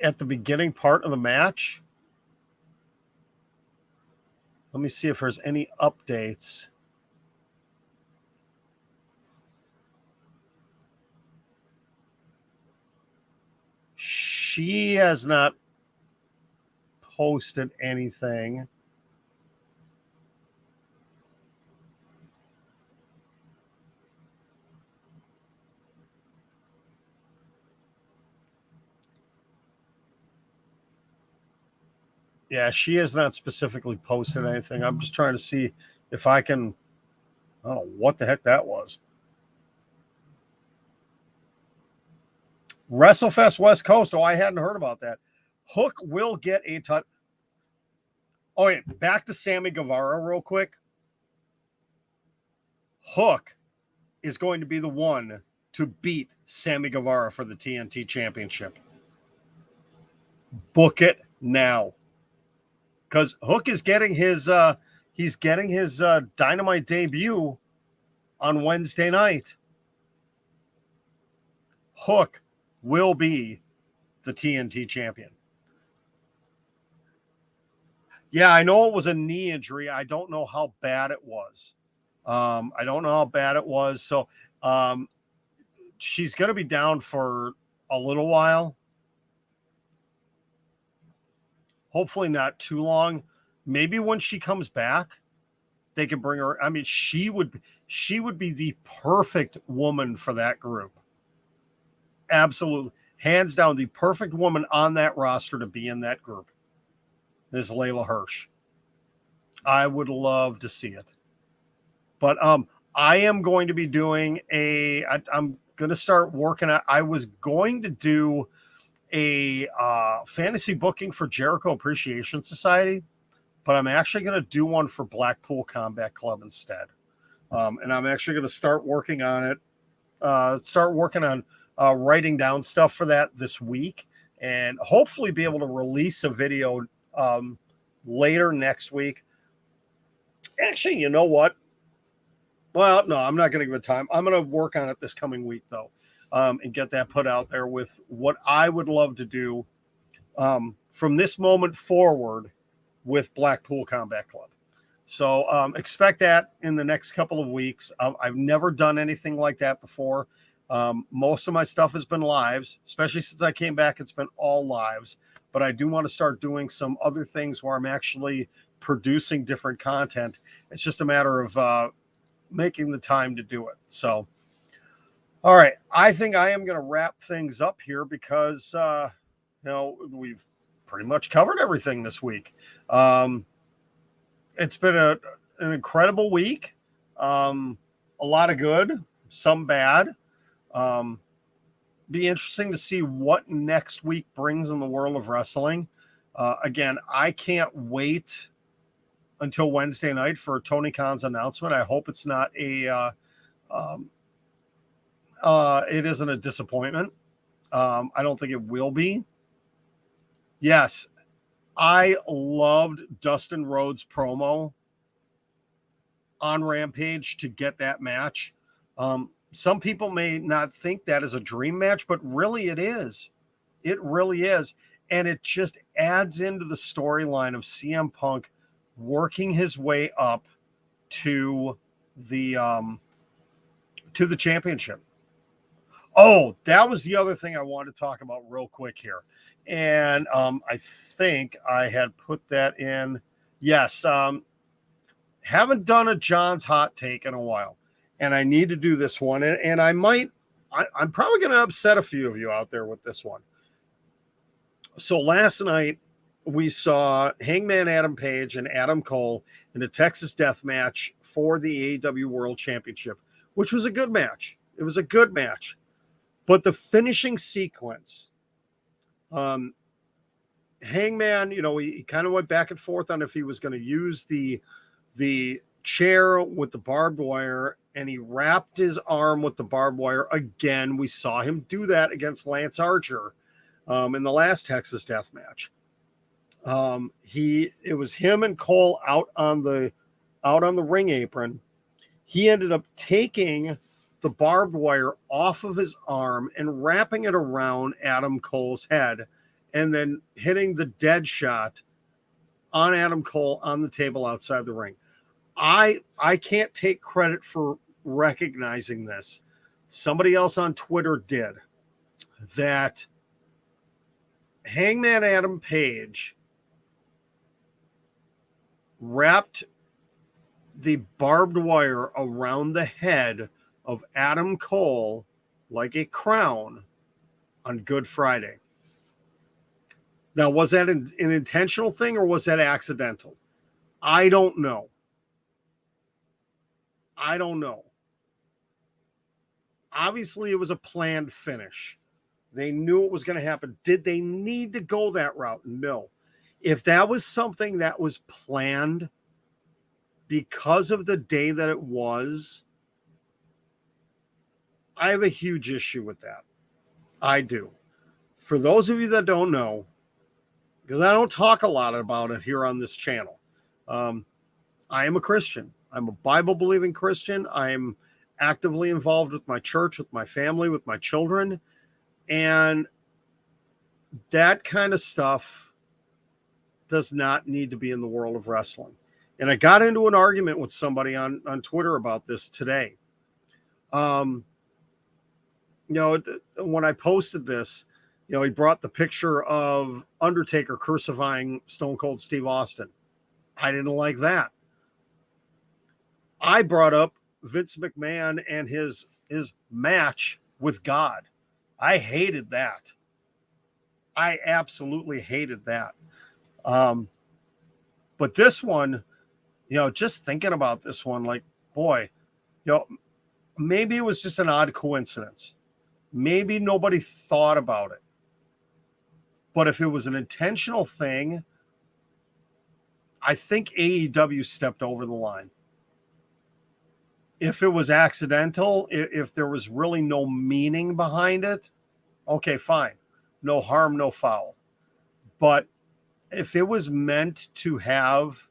at the beginning part of the match. Let me see if there's any updates. She has not posted anything. Yeah, she has not specifically posted anything. I'm just trying to see if I can. I don't know what the heck that was. WrestleFest West Coast. Oh, I hadn't heard about that. Hook will get a touch. Oh, yeah. Back to Sammy Guevara real quick. Hook is going to be the one to beat Sammy Guevara for the TNT Championship. Book it now. Because Hook is getting his Dynamite debut on Wednesday night. Hook will be the TNT champion. Yeah, I know it was a knee injury. I don't know how bad it was. So she's going to be down for a little while. Hopefully not too long. Maybe when she comes back, they can bring her. I mean, she would be the perfect woman for that group. Absolutely. Hands down, the perfect woman on that roster to be in that group is Layla Hirsch. I would love to see it. But I am going to be doing I'm going to start working on, I was going to do a fantasy booking for Jericho Appreciation Society, but I'm actually going to do one for Blackpool Combat Club instead. And I'm actually going to start working on it, writing down stuff for that this week, and hopefully be able to release a video later next week. Actually, you know what? Well, no, I'm not going to give it time. I'm going to work on it this coming week, though, and get that put out there with what I would love to do from this moment forward with Blackpool Combat Club. So expect that in the next couple of weeks. I've never done anything like that before. Most of my stuff has been lives, especially since I came back. It's been all lives. But I do want to start doing some other things where I'm actually producing different content. It's just a matter of making the time to do it. So, all right. I think I am going to wrap things up here because, we've pretty much covered everything this week. It's been an incredible week. A lot of good, some bad. Be interesting to see what next week brings in the world of wrestling. Again, I can't wait until Wednesday night for Tony Khan's announcement. I hope it's not it isn't a disappointment. I don't think it will be. Yes, I loved Dustin Rhodes' promo on Rampage to get that match. Some people may not think that is a dream match, but really it is. It really is. And it just adds into the storyline of CM Punk working his way up to the championship. Oh, that was the other thing I wanted to talk about real quick here. And I think I had put that in. Yes. Haven't done a Jon's hot take in a while. And I need to do this one. And I'm probably going to upset a few of you out there with this one. So last night we saw Hangman Adam Page and Adam Cole in a Texas death match for the AEW World Championship, which was a good match. It was a good match. But the finishing sequence, Hangman, he kind of went back and forth on if he was going to use the chair with the barbed wire, and he wrapped his arm with the barbed wire again. We saw him do that against Lance Archer in the last Texas death match. It was him and Cole out on the ring apron. He ended up taking the barbed wire off of his arm and wrapping it around Adam Cole's head, and then hitting the dead shot on Adam Cole on the table outside the ring. I can't take credit for recognizing this. Somebody else on Twitter did. That Hangman Adam Page wrapped the barbed wire around the head of Adam Cole like a crown on Good Friday. Now, was that an intentional thing or was that accidental? I don't know. Obviously, it was a planned finish. They knew it was going to happen. Did they need to go that route? No. If that was something that was planned because of the day that it was, I have a huge issue with that. I do. For those of you that don't know, because I don't talk a lot about it here on this channel, I am a Christian. I'm a Bible-believing Christian. I'm actively involved with my church, with my family, with my children. And that kind of stuff does not need to be in the world of wrestling. And I got into an argument with somebody on Twitter about this today. when I posted this, he brought the picture of Undertaker crucifying Stone Cold Steve Austin. I didn't like that. I brought up Vince McMahon and his match with God. I hated that. I absolutely hated that. But this one, just thinking about this one, like, boy, maybe it was just an odd coincidence. Maybe nobody thought about it. But if it was an intentional thing, I think AEW stepped over the line. If it was accidental, if there was really no meaning behind it, okay, fine. No harm, no foul. But if it was meant to have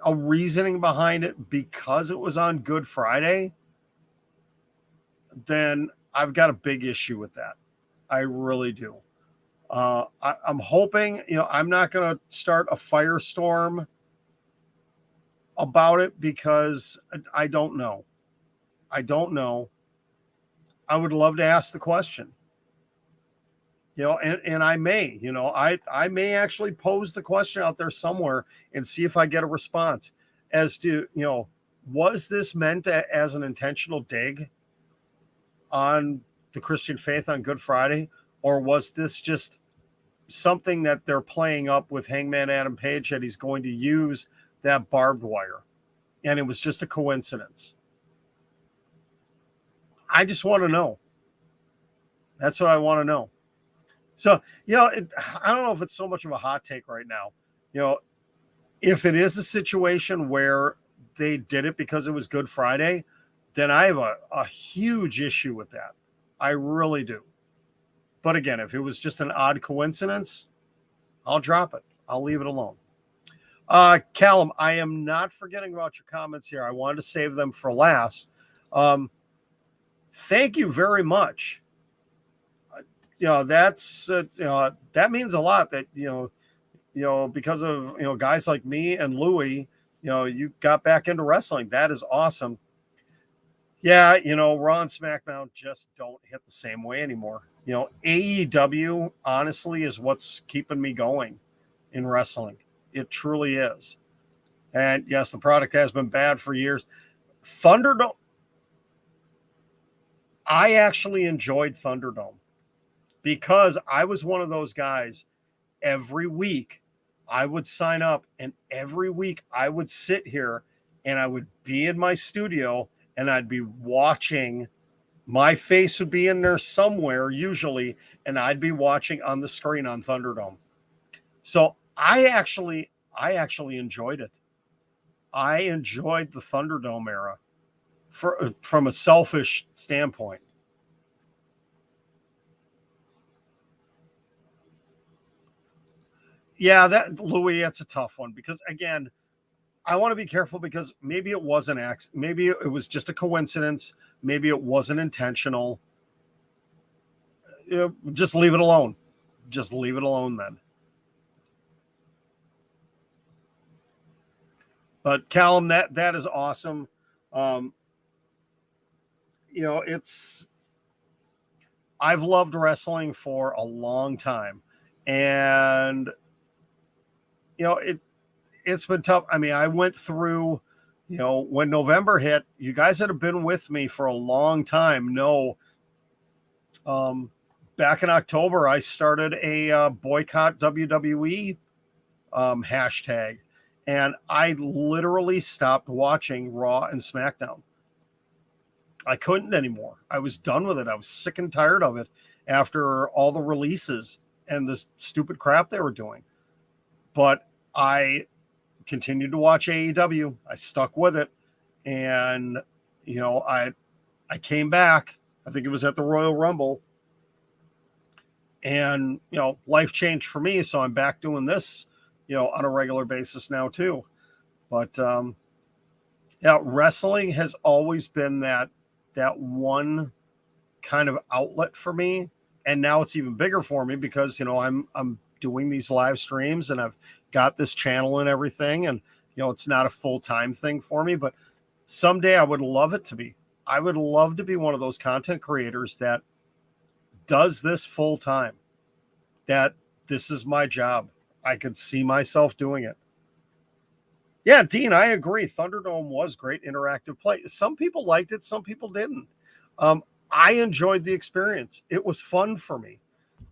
a reasoning behind it because it was on Good Friday, then I've got a big issue with that. I really do. I'm hoping, I'm not going to start a firestorm about it because I don't know. I would love to ask the question. And I may, I may actually pose the question out there somewhere and see if I get a response as to, was this meant as an intentional dig on the Christian faith on Good Friday? Or was this just something that they're playing up with Hangman Adam Page that he's going to use that barbed wire? And it was just a coincidence. I just want to know. That's what I want to know. So, I don't know if it's so much of a hot take right now. If it is a situation where they did it because it was Good Friday, then I have a huge issue with that. I really do. But again, if it was just an odd coincidence, I'll drop it. I'll leave it alone. Callum, I am not forgetting about your comments here. I wanted to save them for last. Thank you very much. That's that means a lot that because of guys like me and Louie, you got back into wrestling. That is awesome. Yeah, Raw and SmackDown just don't hit the same way anymore. AEW honestly is what's keeping me going in wrestling. It truly is. And yes, the product has been bad for years. Thunderdome. I actually enjoyed Thunderdome because I was one of those guys. Every week I would sign up, and every week I would sit here and I would be in my studio and I'd be watching. My face would be in there somewhere usually, and I'd be watching on the screen on Thunderdome. So I actually enjoyed it. I enjoyed the Thunderdome era from a selfish standpoint. Yeah, Louis, that's a tough one because again, I want to be careful because maybe it was an accident. Maybe it was just a coincidence. Maybe it wasn't intentional. Just leave it alone. Just leave it alone then. But Callum, that is awesome. I've loved wrestling for a long time, and it's been tough. I mean, I went through, when November hit, you guys that have been with me for a long time know, back in October, I started a boycott WWE hashtag, and I literally stopped watching Raw and SmackDown. I couldn't anymore. I was done with it. I was sick and tired of it after all the releases and the stupid crap they were doing. But I continued to watch AEW. I stuck with it. And, I came back. I think it was at the Royal Rumble. And, life changed for me. So I'm back doing this, on a regular basis now too. But, wrestling has always been that one kind of outlet for me. And now it's even bigger for me because, I'm doing these live streams and I've got this channel and everything. And, it's not a full-time thing for me, but someday I would love it to be. I would love to be one of those content creators that does this full time, that this is my job. I could see myself doing it. Yeah, Dean, I agree. Thunderdome was great interactive play. Some people liked it, some people didn't. I enjoyed the experience. It was fun for me.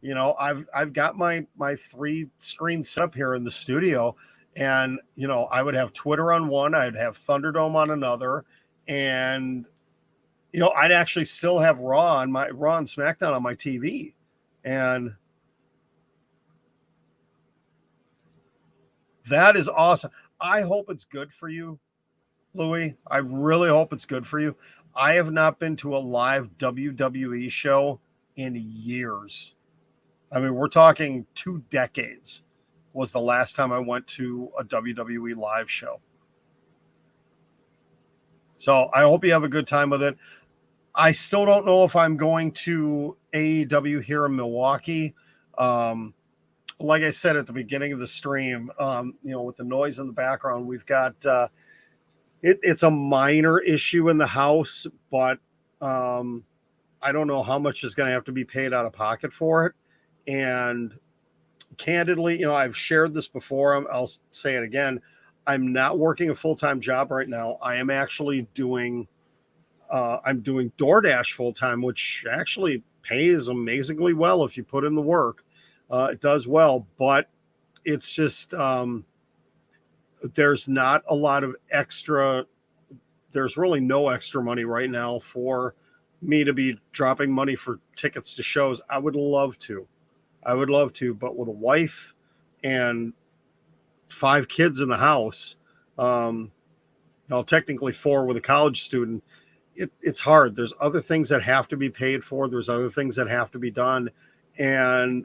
You know, I've got my 3-screen setup here in the studio, and you know, I would have Twitter on one, I'd have Thunderdome on another, and you know, I'd actually still have Raw and SmackDown on my TV. And that is awesome. I hope it's good for you, Louis. I really hope it's good for you. I have not been to a live WWE show in years. I mean, we're talking 2 decades was the last time I went to a WWE live show. So I hope you have a good time with it. I still don't know if I'm going to AEW here in Milwaukee. Like I said at the beginning of the stream, you know, with the noise in the background, we've got it's a minor issue in the house, but I don't know how much is going to have to be paid out of pocket for it. And candidly, you know, I've shared this before. I'll say it again. I'm not working a full-time job right now. I am actually doing I'm doing DoorDash full-time, which actually pays amazingly well if you put in the work. It does well, but it's just there's not a lot of extra. There's really no extra money right now for me to be dropping money for tickets to shows. I would love to, but with a wife and 5 kids in the house, well, technically 4 with a college student, it's hard. There's other things that have to be paid for. There's other things that have to be done, and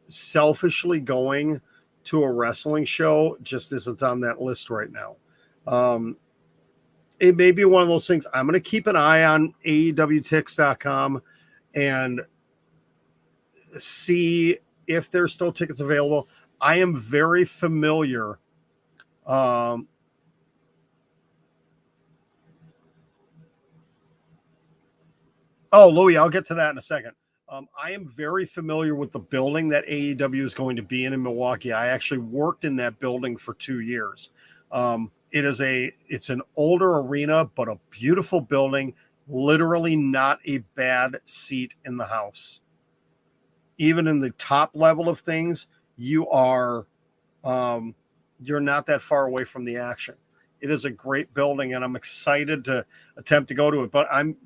selfishly going to a wrestling show just isn't on that list right now. It may be one of those things. I'm going to keep an eye on AEWTix.com and see if there's still tickets available. I am very familiar. Louis, I'll get to that in a second. I am very familiar with the building that AEW is going to be in Milwaukee. I actually worked in that building for 2 years. It's an older arena, but a beautiful building. Literally not a bad seat in the house. Even in the top level of things, you're not that far away from the action. It is a great building, and I'm excited to attempt to go to it. But I'm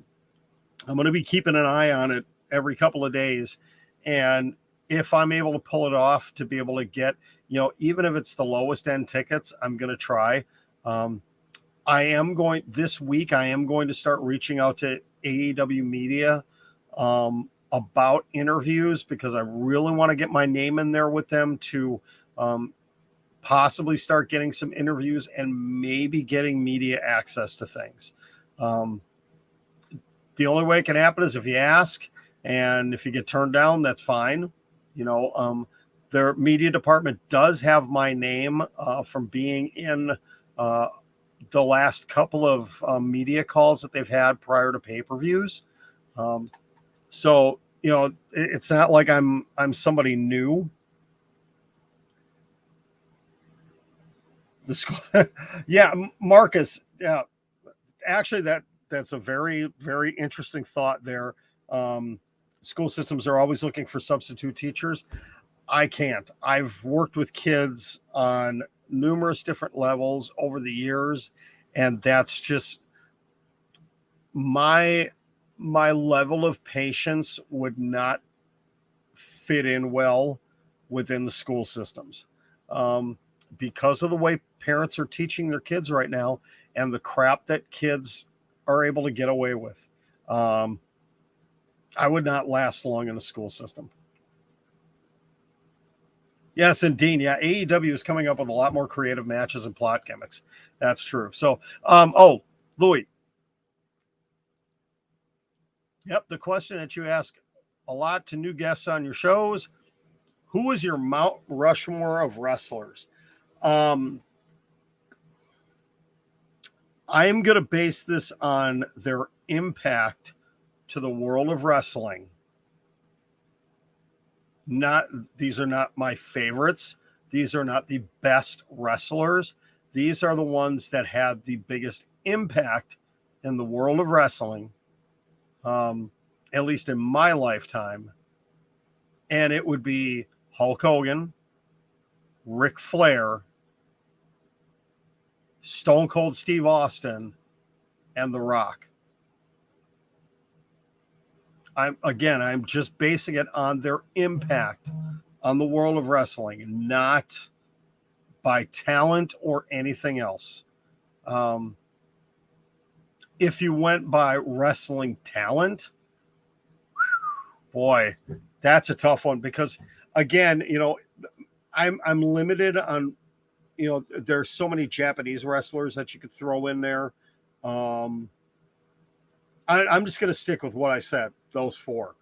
going to be keeping an eye on it every couple of days, and if I'm able to pull it off, to be able to get, you know, even if it's the lowest end tickets, I'm going to try. This week I am going to start reaching out to AEW media about interviews, because I really want to get my name in there with them to possibly start getting some interviews and maybe getting media access to things. The only way it can happen is if you ask, and if you get turned down, that's fine. You know, their media department does have my name from being in the last couple of media calls that they've had prior to pay-per-views. So, you know, it's not like I'm somebody new. The school, yeah, Marcus. Yeah, actually, that's a very, very interesting thought there. School systems are always looking for substitute teachers. I can't. I've worked with kids on numerous different levels over the years, and that's just my level of patience would not fit in well within the school systems, because of the way parents are teaching their kids right now and the crap that kids are able to get away with. I would not last long in a school system. Yes, and Dean, yeah, AEW is coming up with a lot more creative matches and plot gimmicks. That's true. So, Louis. Yep, the question that you ask a lot to new guests on your shows: who is your Mount Rushmore of wrestlers? I am going to base this on their impact to the world of wrestling. These are not my favorites. These are not the best wrestlers. These are the ones that had the biggest impact in the world of wrestling, at least in my lifetime. And it would be Hulk Hogan, Ric Flair, Stone Cold Steve Austin, and The Rock. I'm just basing it on their impact on the world of wrestling, not by talent or anything else. If you went by wrestling talent, boy, that's a tough one because, again, I'm limited on, there's so many Japanese wrestlers that you could throw in there. I'm just going to stick with what I said, those four.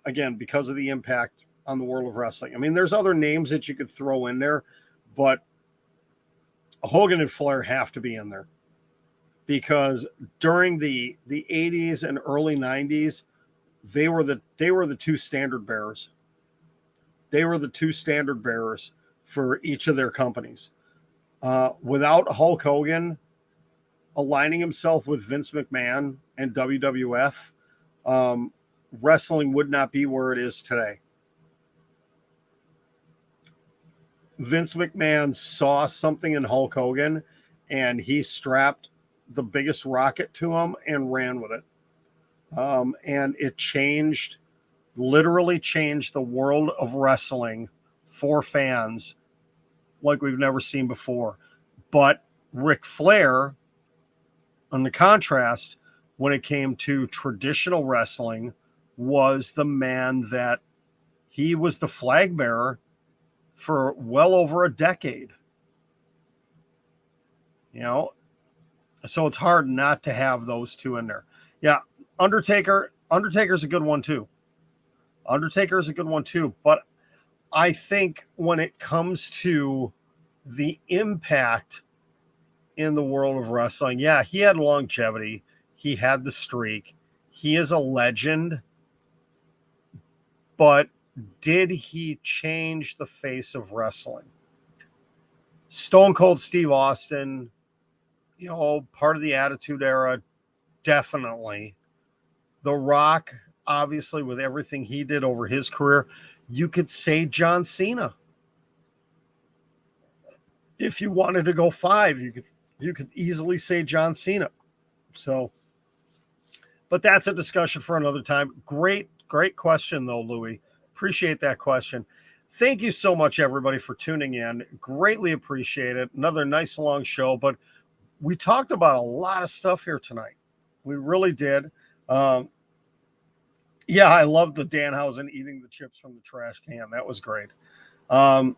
Again, because of the impact on the world of wrestling. I mean, there's other names that you could throw in there, but Hogan and Flair have to be in there because during the 80s and early 90s, they were the two standard bearers. They were the two standard bearers for each of their companies. Without Hulk Hogan aligning himself with Vince McMahon and WWF, wrestling would not be where it is today. Vince McMahon saw something in Hulk Hogan and he strapped the biggest rocket to him and ran with it. And it literally changed the world of wrestling for fans like we've never seen before. But Ric Flair, on the contrast, when it came to traditional wrestling, was the man that he was the flag bearer for well over a decade. So it's hard not to have those two in there. Yeah, Undertaker's a good one too. But I think when it comes to the impact in the world of wrestling, yeah, he had longevity. He had the streak. He is a legend. But did he change the face of wrestling? Stone Cold Steve Austin, part of the Attitude Era, definitely. The Rock, obviously, with everything he did over his career, you could say John Cena. If you wanted to go 5, you could easily say John Cena. So, but that's a discussion for another time. Great question, though, Louis. Appreciate that question. Thank you so much, everybody, for tuning in. Greatly appreciate it. Another nice long show, but we talked about a lot of stuff here tonight. We really did. Yeah, I love the Danhausen eating the chips from the trash can. That was great.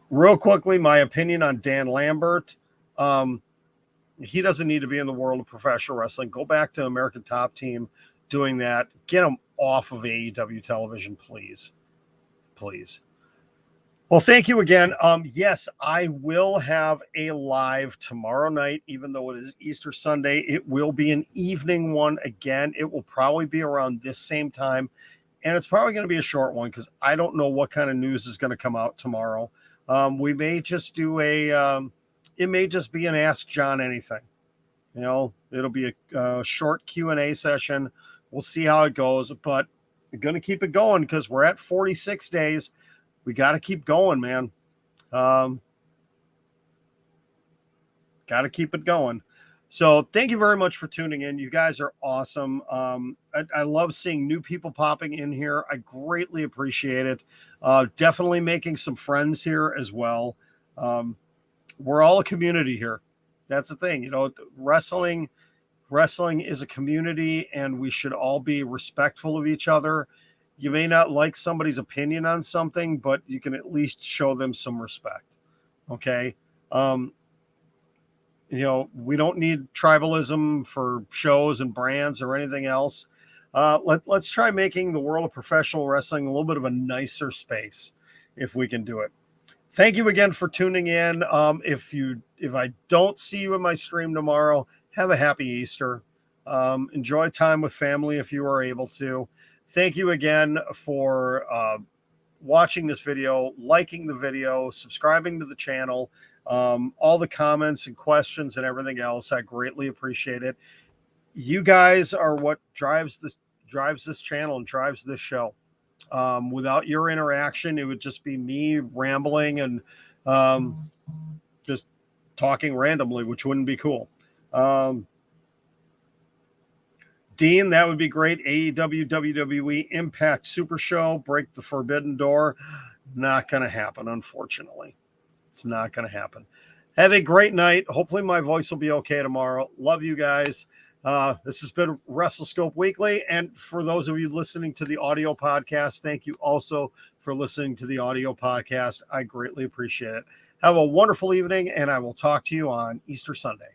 Real quickly, my opinion on Dan Lambert. He doesn't need to be in the world of professional wrestling. Go back to American Top Team doing that. Get him off of AEW television, please. Please. Well, thank you again. Yes, I will have a live tomorrow night, even though it is Easter Sunday. It will be an evening one again. It will probably be around this same time. And it's probably going to be a short one because I don't know what kind of news is going to come out tomorrow. We may just do it may just be an Ask John Anything. It'll be a short Q&A session. We'll see how it goes, but we're going to keep it going because we're at 46 days. We got to keep going, man. Got to keep it going. So thank you very much for tuning in. You guys are awesome. I love seeing new people popping in here. I greatly appreciate it. Definitely making some friends here as well. We're all a community here. That's the thing. Wrestling is a community, and we should all be respectful of each other. You may not like somebody's opinion on something, but you can at least show them some respect. Okay. We don't need tribalism for shows and brands or anything else. Let's try making the world of professional wrestling a little bit of a nicer space if we can do it. Thank you again for tuning in. If I don't see you in my stream tomorrow, have a happy Easter. Enjoy time with family if you are able to. Thank you again for watching this video, liking the video, subscribing to the channel, all the comments and questions and everything else. I greatly appreciate it. You guys are what drives this channel and drives this show. Without your interaction, it would just be me rambling and just talking randomly, which wouldn't be cool. Dean, that would be great. AEW, WWE, Impact Super Show, break the forbidden door. Not going to happen, unfortunately. It's not going to happen. Have a great night. Hopefully my voice will be okay tomorrow. Love you guys. This has been WrestleScope Weekly. And for those of you listening to the audio podcast, thank you also for listening to the audio podcast. I greatly appreciate it. Have a wonderful evening, and I will talk to you on Easter Sunday.